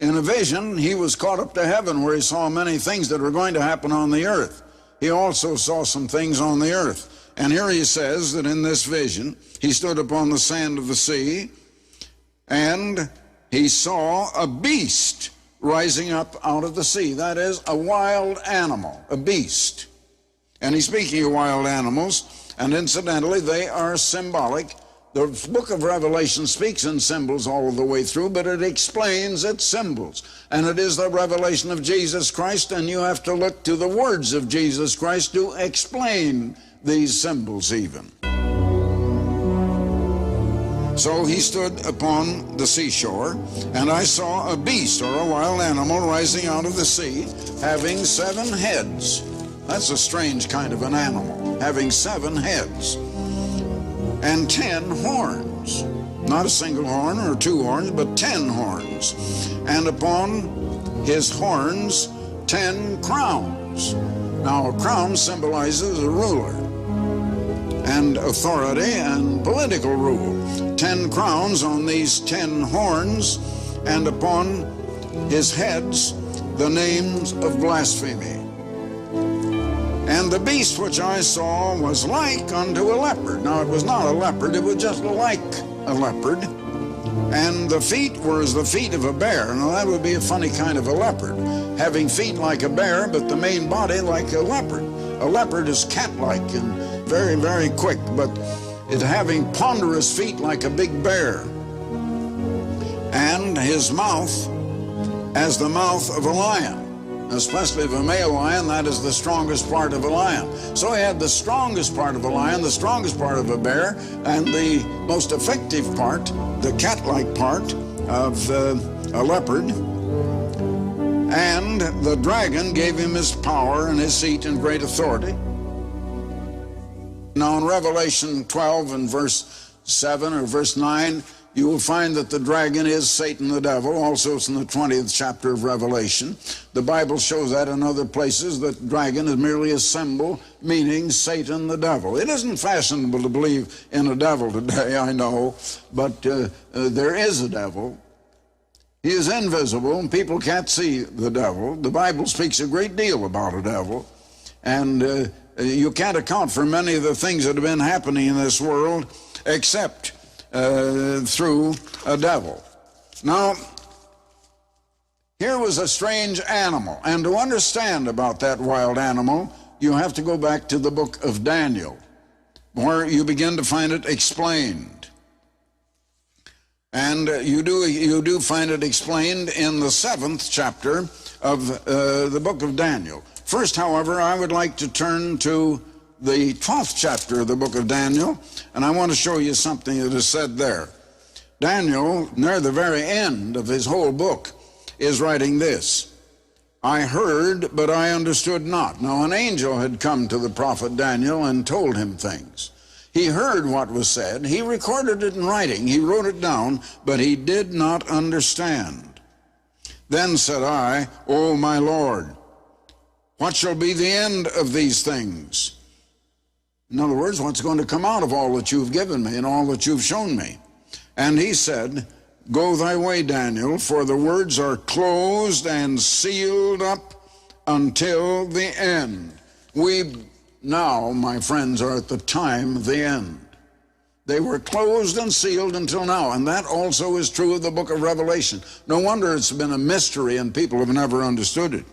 In a vision, he was caught up to heaven, where he saw many things that were going to happen on the earth. He also saw some things on the earth. And here he says that in this vision, he stood upon the sand of the sea, and he saw a beast rising up out of the sea. That is, a wild animal, a beast. And he's speaking of wild animals, and incidentally, they are symbolic. The book of Revelation speaks in symbols all the way through, but it explains its symbols. And it is the revelation of Jesus Christ, and you have to look to the words of Jesus Christ to explain these symbols even. So he stood upon the seashore, and I saw a beast, or a wild animal, rising out of the sea, having 7 heads. That's a strange kind of an animal, having 7 heads. And 10 horns. Not a single horn or 2 horns, but 10 horns. And upon his horns, 10 crowns. Now, a crown symbolizes a ruler and authority and political rule. 10 crowns on these 10 horns, and upon his heads, the names of blasphemy. And the beast which I saw was like unto a leopard. Now, it was not a leopard, it was just like a leopard. And the feet were as the feet of a bear. Now, that would be a funny kind of a leopard, having feet like a bear, but the main body like a leopard. A leopard is cat-like and very, very quick, but it having ponderous feet like a big bear. And his mouth as the mouth of a lion. Especially of a male lion, that is the strongest part of a lion. So he had the strongest part of a lion, the strongest part of a bear, and the most effective part, the cat-like part of a leopard. And the dragon gave him his power and his seat and great authority. Now in Revelation 12 and verse 7 or verse 9, you will find that the dragon is Satan the devil. Also, it's in the 20th chapter of Revelation. The Bible shows that in other places, that dragon is merely a symbol meaning Satan the devil. It isn't fashionable to believe in a devil today, I know, but there is a devil. He is invisible, and people can't see the devil. The Bible speaks a great deal about a devil, and you can't account for many of the things that have been happening in this world except through a devil. Now, here was a strange animal, and to understand about that wild animal, you have to go back to the book of Daniel, where you begin to find it explained. And you do find it explained in the 7th chapter of the book of Daniel. First, however, I would like to turn to the 12th chapter of the book of Daniel, and I want to show you something that is said there. Daniel, near the very end of his whole book, is writing this: I heard, but I understood not. Now, an angel had come to the prophet Daniel and told him things. He heard what was said. He recorded it in writing. He wrote it down, but he did not understand. Then said I, O my Lord, what shall be the end of these things? In other words, what's going to come out of all that you've given me and all that you've shown me? And he said, Go thy way, Daniel, for the words are closed and sealed up until the end. We now, my friends, are at the time of the end. They were closed and sealed until now, and that also is true of the book of Revelation. No wonder it's been a mystery and people have never understood it.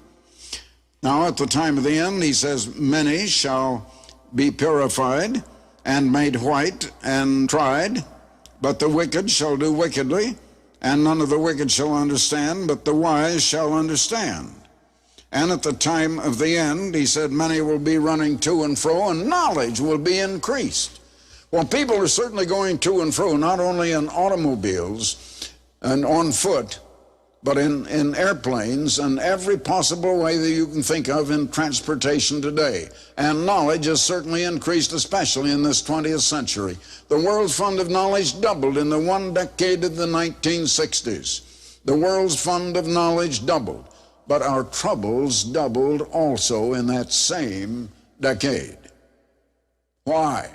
Now, at the time of the end, he says, many shall be purified and made white and tried, but the wicked shall do wickedly, and none of the wicked shall understand, but the wise shall understand. And at the time of the end, he said, many will be running to and fro, and knowledge will be increased. Well, people are certainly going to and fro, not only in automobiles and on foot, but in airplanes and every possible way that you can think of in transportation today. And knowledge has certainly increased, especially in this 20th century. The world's fund of knowledge doubled in the one decade of the 1960s. The world's fund of knowledge doubled, but our troubles doubled also in that same decade. Why?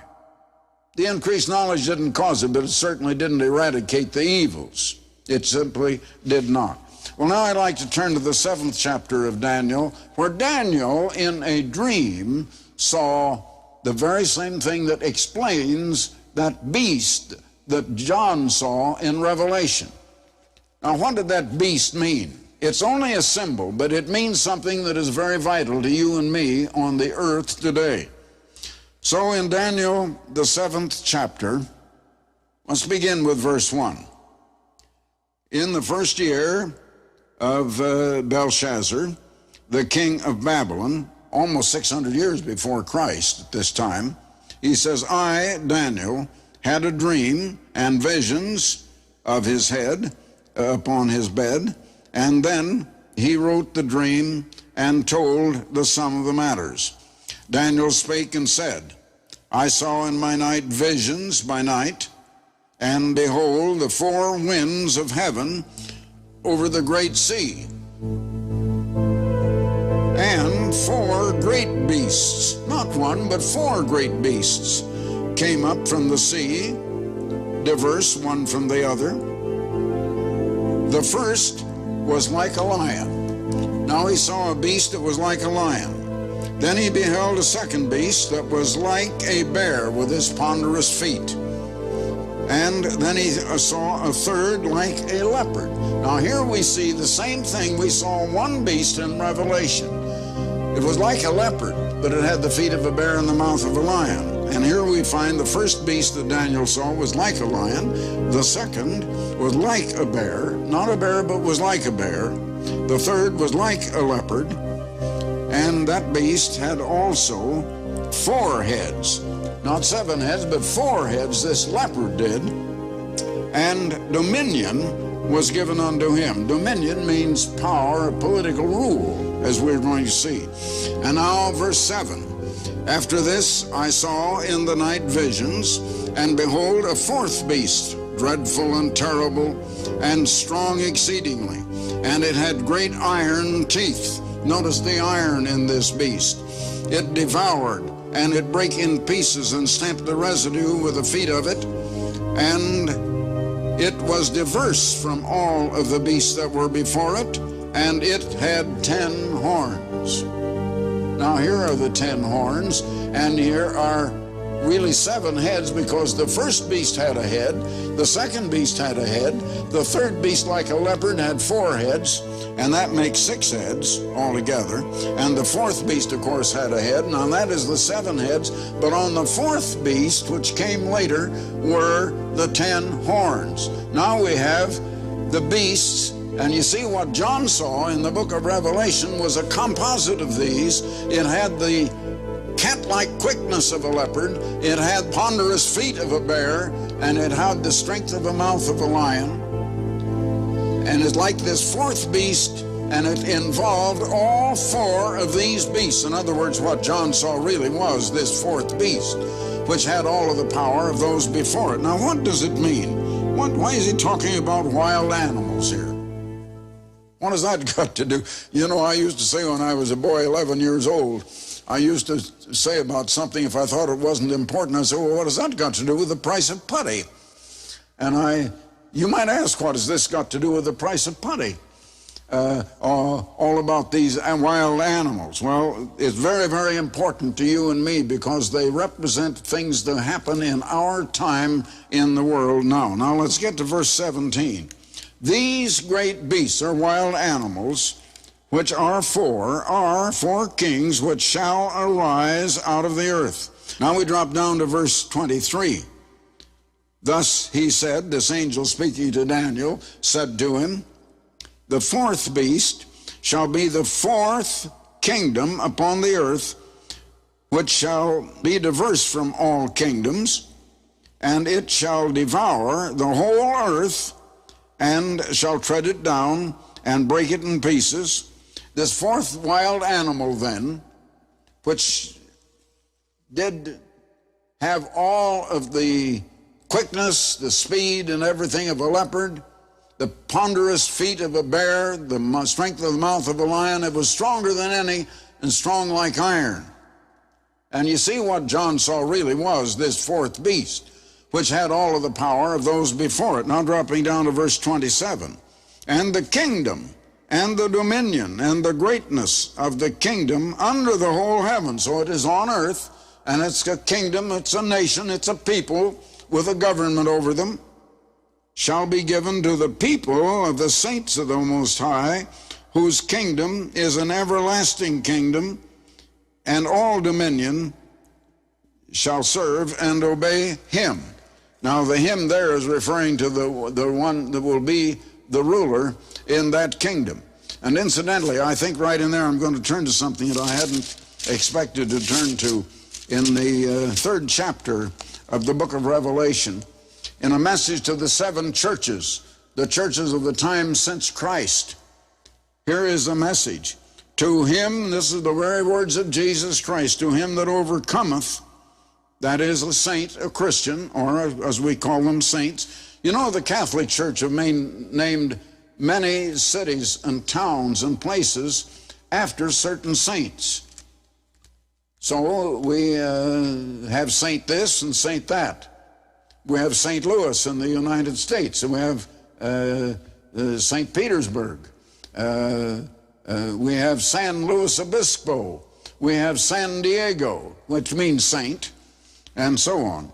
The increased knowledge didn't cause it, but it certainly didn't eradicate the evils. It simply did not. Well, now I'd like to turn to the 7th chapter of Daniel, where Daniel, in a dream, saw the very same thing that explains that beast that John saw in Revelation. Now, what did that beast mean? It's only a symbol, but it means something that is very vital to you and me on the earth today. So in Daniel, the 7th chapter, let's begin with verse 1. In the first year of Belshazzar, the king of Babylon, almost 600 years before Christ at this time, he says, I, Daniel, had a dream and visions of his head upon his bed, and then he wrote the dream and told the sum of the matters. Daniel spake and said, I saw in my night visions by night, and behold, the 4 winds of heaven over the great sea, and 4 great beasts, not one, but 4 great beasts, came up from the sea, diverse one from the other. The first was like a lion. Now he saw a beast that was like a lion. Then he beheld a second beast that was like a bear with his ponderous feet. And then he saw a third like a leopard. Now here we see the same thing we saw one beast in Revelation. It was like a leopard, but it had the feet of a bear and the mouth of a lion. And here we find the first beast that Daniel saw was like a lion. The second was like a bear, not a bear, but was like a bear. The third was like a leopard. And that beast had also 4 heads. Not 7 heads, but 4 heads this leopard did. And dominion was given unto him. Dominion means power, political rule, as we're going to see. And now verse 7. After this I saw in the night visions, and behold, a 4th beast dreadful and terrible, and strong exceedingly. And it had great iron teeth. Notice the iron in this beast. It devoured, and it brake in pieces, and stamped the residue with the feet of it. And it was diverse from all of the beasts that were before it, and it had 10 horns. Now here are the 10 horns, and here are really 7 heads, because the first beast had a head, the second beast had a head, the third beast, like a leopard, had 4 heads, and that makes 6 heads altogether. And the fourth beast, of course, had a head, and on that is the 7 heads. But on the fourth beast, which came later, were the 10 horns. Now we have the beasts, and you see what John saw in the book of Revelation was a composite of these. It had the cat-like quickness of a leopard, it had ponderous feet of a bear, and it had the strength of the mouth of a lion. And it's like this fourth beast, and it involved all 4 of these beasts. In other words, what John saw really was this fourth beast, which had all of the power of those before it. Now, what does it mean? Why is he talking about wild animals here? What has that got to do? You know, I used to say when I was a boy, 11 years old, I used to say about something, if I thought it wasn't important, I said, well, what has that got to do with the price of putty? And you might ask, what has this got to do with the price of putty? All about these wild animals. Well, it's very, very important to you and me, because they represent things that happen in our time in the world now. Now let's get to verse 17. These great beasts are wild animals, which are 4 kings which shall arise out of the earth. Now we drop down to verse 23. Thus he said, this angel speaking to Daniel, said to him, the fourth beast shall be the 4th kingdom upon the earth, which shall be diverse from all kingdoms, and it shall devour the whole earth, and shall tread it down, and break it in pieces. This 4th wild animal then, which did have all of the quickness, the speed, and everything of a leopard, the ponderous feet of a bear, the strength of the mouth of a lion, it was stronger than any, and strong like iron. And you see what John saw really was this 4th beast, which had all of the power of those before it. Now dropping down to verse 27. And the kingdom, and the dominion, and the greatness of the kingdom under the whole heaven. So it is on earth, and it's a kingdom, it's a nation, it's a people with a government over them, shall be given to the people of the saints of the Most High, whose kingdom is an everlasting kingdom, and all dominion shall serve and obey him. Now the him there is referring to the one that will be the ruler in that kingdom. And incidentally, I think right in there I'm going to turn to something that I hadn't expected to turn to in the 3rd chapter of the book of Revelation, in a message to the 7 churches, the churches of the time since Christ. Here is the message. To him, this is the very words of Jesus Christ, to him that overcometh, that is a saint, a Christian, or as we call them, saints. You know, the Catholic Church have named many cities and towns and places after certain saints. So we have Saint this and Saint that. We have St. Louis in the United States, and we have St. Petersburg. We have San Luis Obispo. We have San Diego, which means saint, and so on.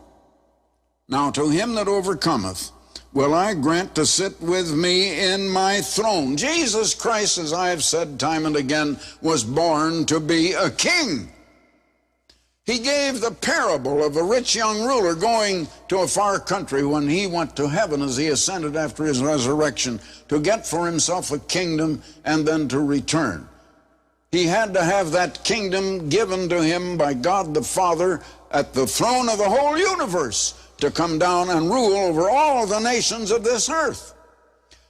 Now to him that overcometh will I grant to sit with me in my throne. Jesus Christ, as I have said time and again, was born to be a king. He gave the parable of a rich young ruler going to a far country when he went to heaven as he ascended after his resurrection to get for himself a kingdom and then to return. He had to have that kingdom given to him by God the Father at the throne of the whole universe to come down and rule over all of the nations of this earth.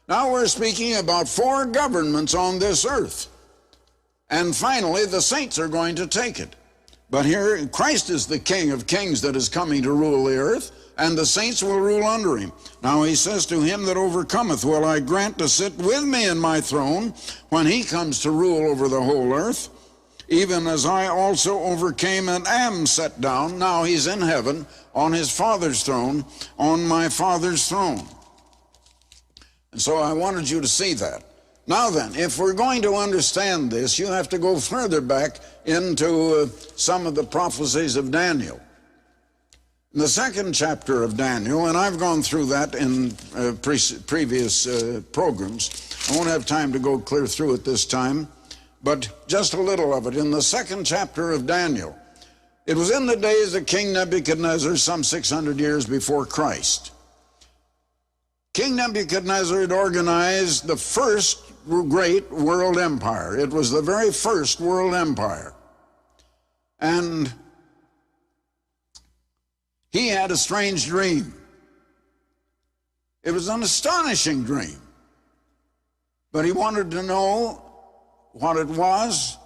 Now we're speaking about 4 governments on this earth. And finally, the saints are going to take it. But here, Christ is the King of Kings that is coming to rule the earth, and the saints will rule under him. Now he says, to him that overcometh will I grant to sit with me in my throne when he comes to rule over the whole earth, even as I also overcame and am set down. Now he's in heaven on his Father's throne, on my Father's throne. And so I wanted you to see that. Now then, if we're going to understand this, you have to go further back into some of the prophecies of Daniel. In the second chapter of Daniel, and I've gone through that in previous programs. I won't have time to go clear through it this time, but just a little of it. In the second chapter of Daniel, it was in the days of King Nebuchadnezzar, some 600 years before Christ. King Nebuchadnezzar had organized the first great world empire. It was the very first world empire. And he had a strange dream. It was an astonishing dream. But he wanted to know what it was,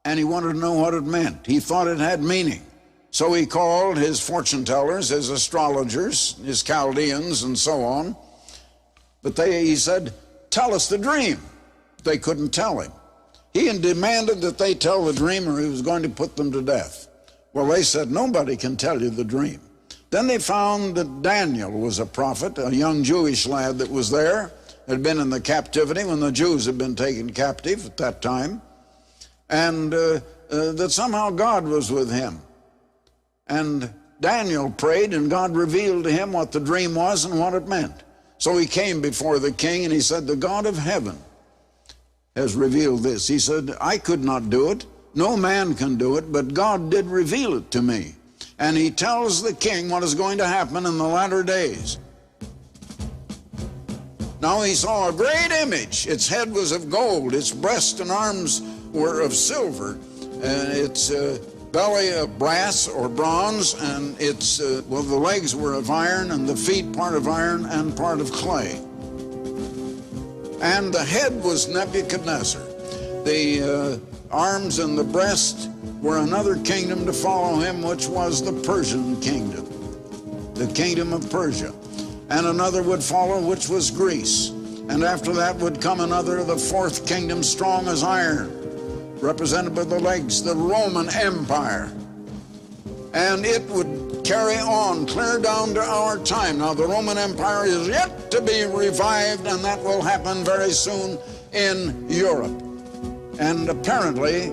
and he wanted to know what it meant. He thought it had meaning. So he called his fortune tellers, his astrologers, his Chaldeans, and so on. But he said, tell us the dream. They couldn't tell him. He demanded that they tell the dream or he was going to put them to death. Well, they said, nobody can tell you the dream. Then they found that Daniel was a prophet, a young Jewish lad that was there, had been in the captivity when the Jews had been taken captive at that time, and that somehow God was with him. And Daniel prayed, and God revealed to him what the dream was and what it meant. So he came before the king, and he said, the God of heaven has revealed this. He said, I could not do it. No man can do it, but God did reveal it to me. And he tells the king what is going to happen in the latter days. Now he saw a great image. Its head was of gold, its breast and arms were of silver, and its belly of brass or bronze, and its the legs were of iron, and the feet part of iron and part of clay. And the head was Nebuchadnezzar. The arms and the breast were another kingdom to follow him, which was the Persian kingdom, the kingdom of Persia. And another would follow, which was Greece. And after that would come another, the fourth kingdom, strong as iron, represented by the legs, the Roman Empire. And it would carry on clear down to our time. Now the Roman Empire is yet to be revived, and that will happen very soon in Europe. And apparently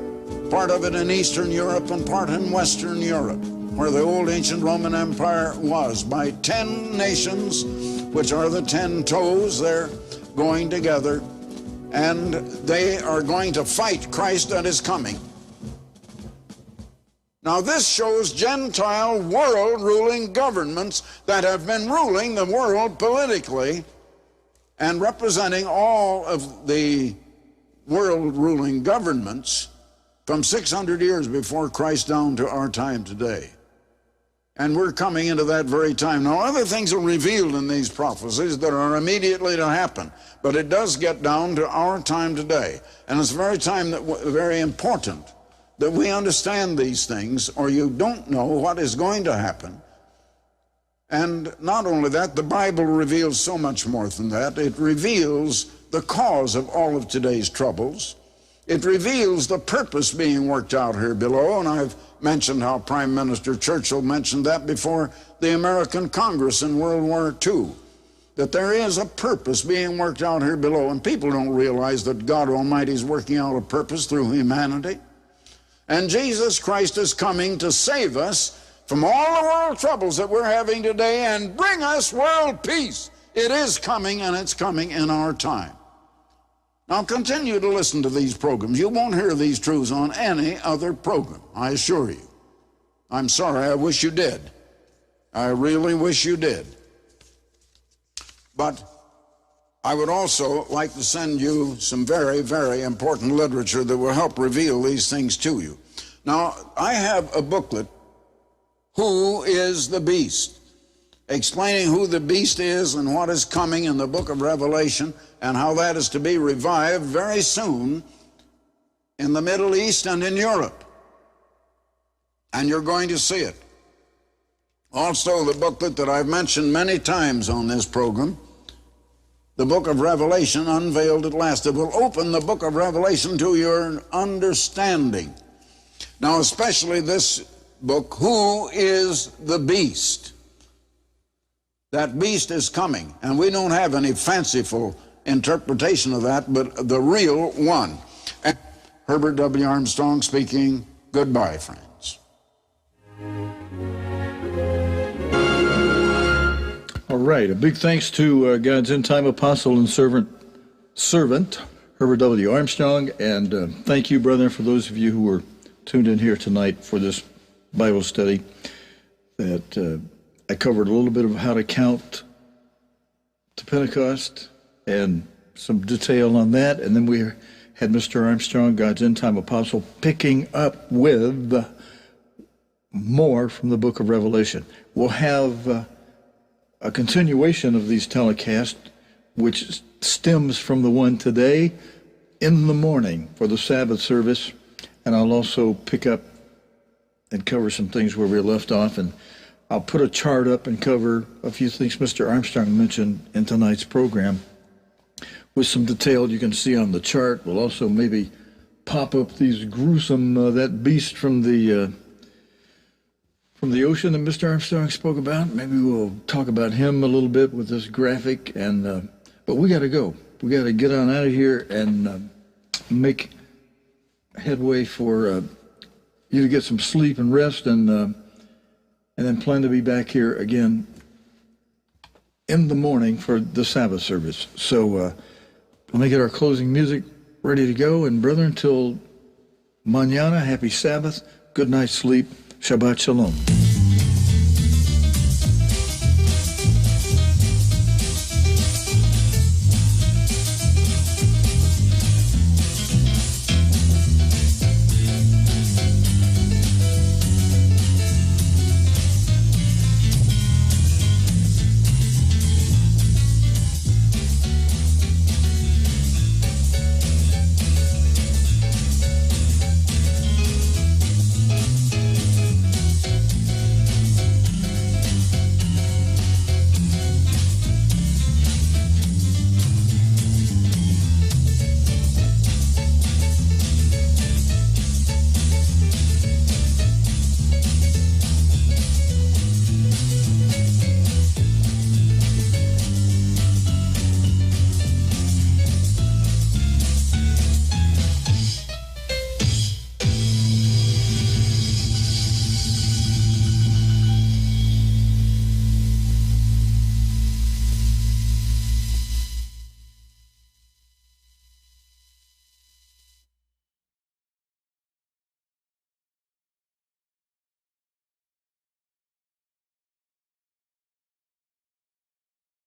part of it in Eastern Europe and part in Western Europe, where the old ancient Roman Empire was, by 10 nations, which are the 10 toes. They're going together, and they are going to fight Christ at his coming. Now this shows Gentile world-ruling governments that have been ruling the world politically and representing all of the world-ruling governments from 600 years before Christ down to our time today. And we're coming into that very time. Now, other things are revealed in these prophecies that are immediately to happen, but it does get down to our time today. And it's very important that we understand these things, or you don't know what is going to happen. And not only that, the Bible reveals so much more than that. It reveals the cause of all of today's troubles. It reveals the purpose being worked out here below, and I've mentioned how Prime Minister Churchill mentioned that before the American Congress in World War II, that there is a purpose being worked out here below, and people don't realize that God Almighty is working out a purpose through humanity. And Jesus Christ is coming to save us from all the world troubles that we're having today and bring us world peace. It is coming, and it's coming in our time. Now continue to listen to these programs. You won't hear these truths on any other program, I assure you. I'm sorry, I wish you did. I really wish you did. But I would also like to send you some very, very important literature that will help reveal these things to you. Now, I have a booklet, Who is the Beast? Explaining who the beast is and what is coming in the book of Revelation and how that is to be revived very soon in the Middle East and in Europe. And you're going to see it. Also, the booklet that I've mentioned many times on this program, the book of Revelation, Unveiled at Last. It will open the book of Revelation to your understanding. Now, especially this book, Who is the Beast? That beast is coming, and we don't have any fanciful interpretation of that, but the real one. And Herbert W. Armstrong speaking. Goodbye, friends. All right, a big thanks to God's end-time apostle and servant, Herbert W. Armstrong, and thank you, brethren, for those of you who were tuned in here tonight for this Bible study. That I covered a little bit of how to count to Pentecost and some detail on that, and then we had Mr. Armstrong, God's end-time apostle, picking up with more from the book of Revelation. We'll have a continuation of these telecasts, which stems from the one today in the morning for the Sabbath service, and I'll also pick up and cover some things where we left off, and I'll put a chart up and cover a few things Mr. Armstrong mentioned in tonight's program with some detail you can see on the chart. We'll also maybe pop up these gruesome, that beast from the ocean that Mr. Armstrong spoke about. Maybe we'll talk about him a little bit with this graphic, and but we got to go. We got to get on out of here and make headway for you to get some sleep and rest, and then plan to be back here again in the morning for the Sabbath service. So let me get our closing music ready to go, and brethren, till mañana, happy Sabbath, good night's sleep, Shabbat Shalom.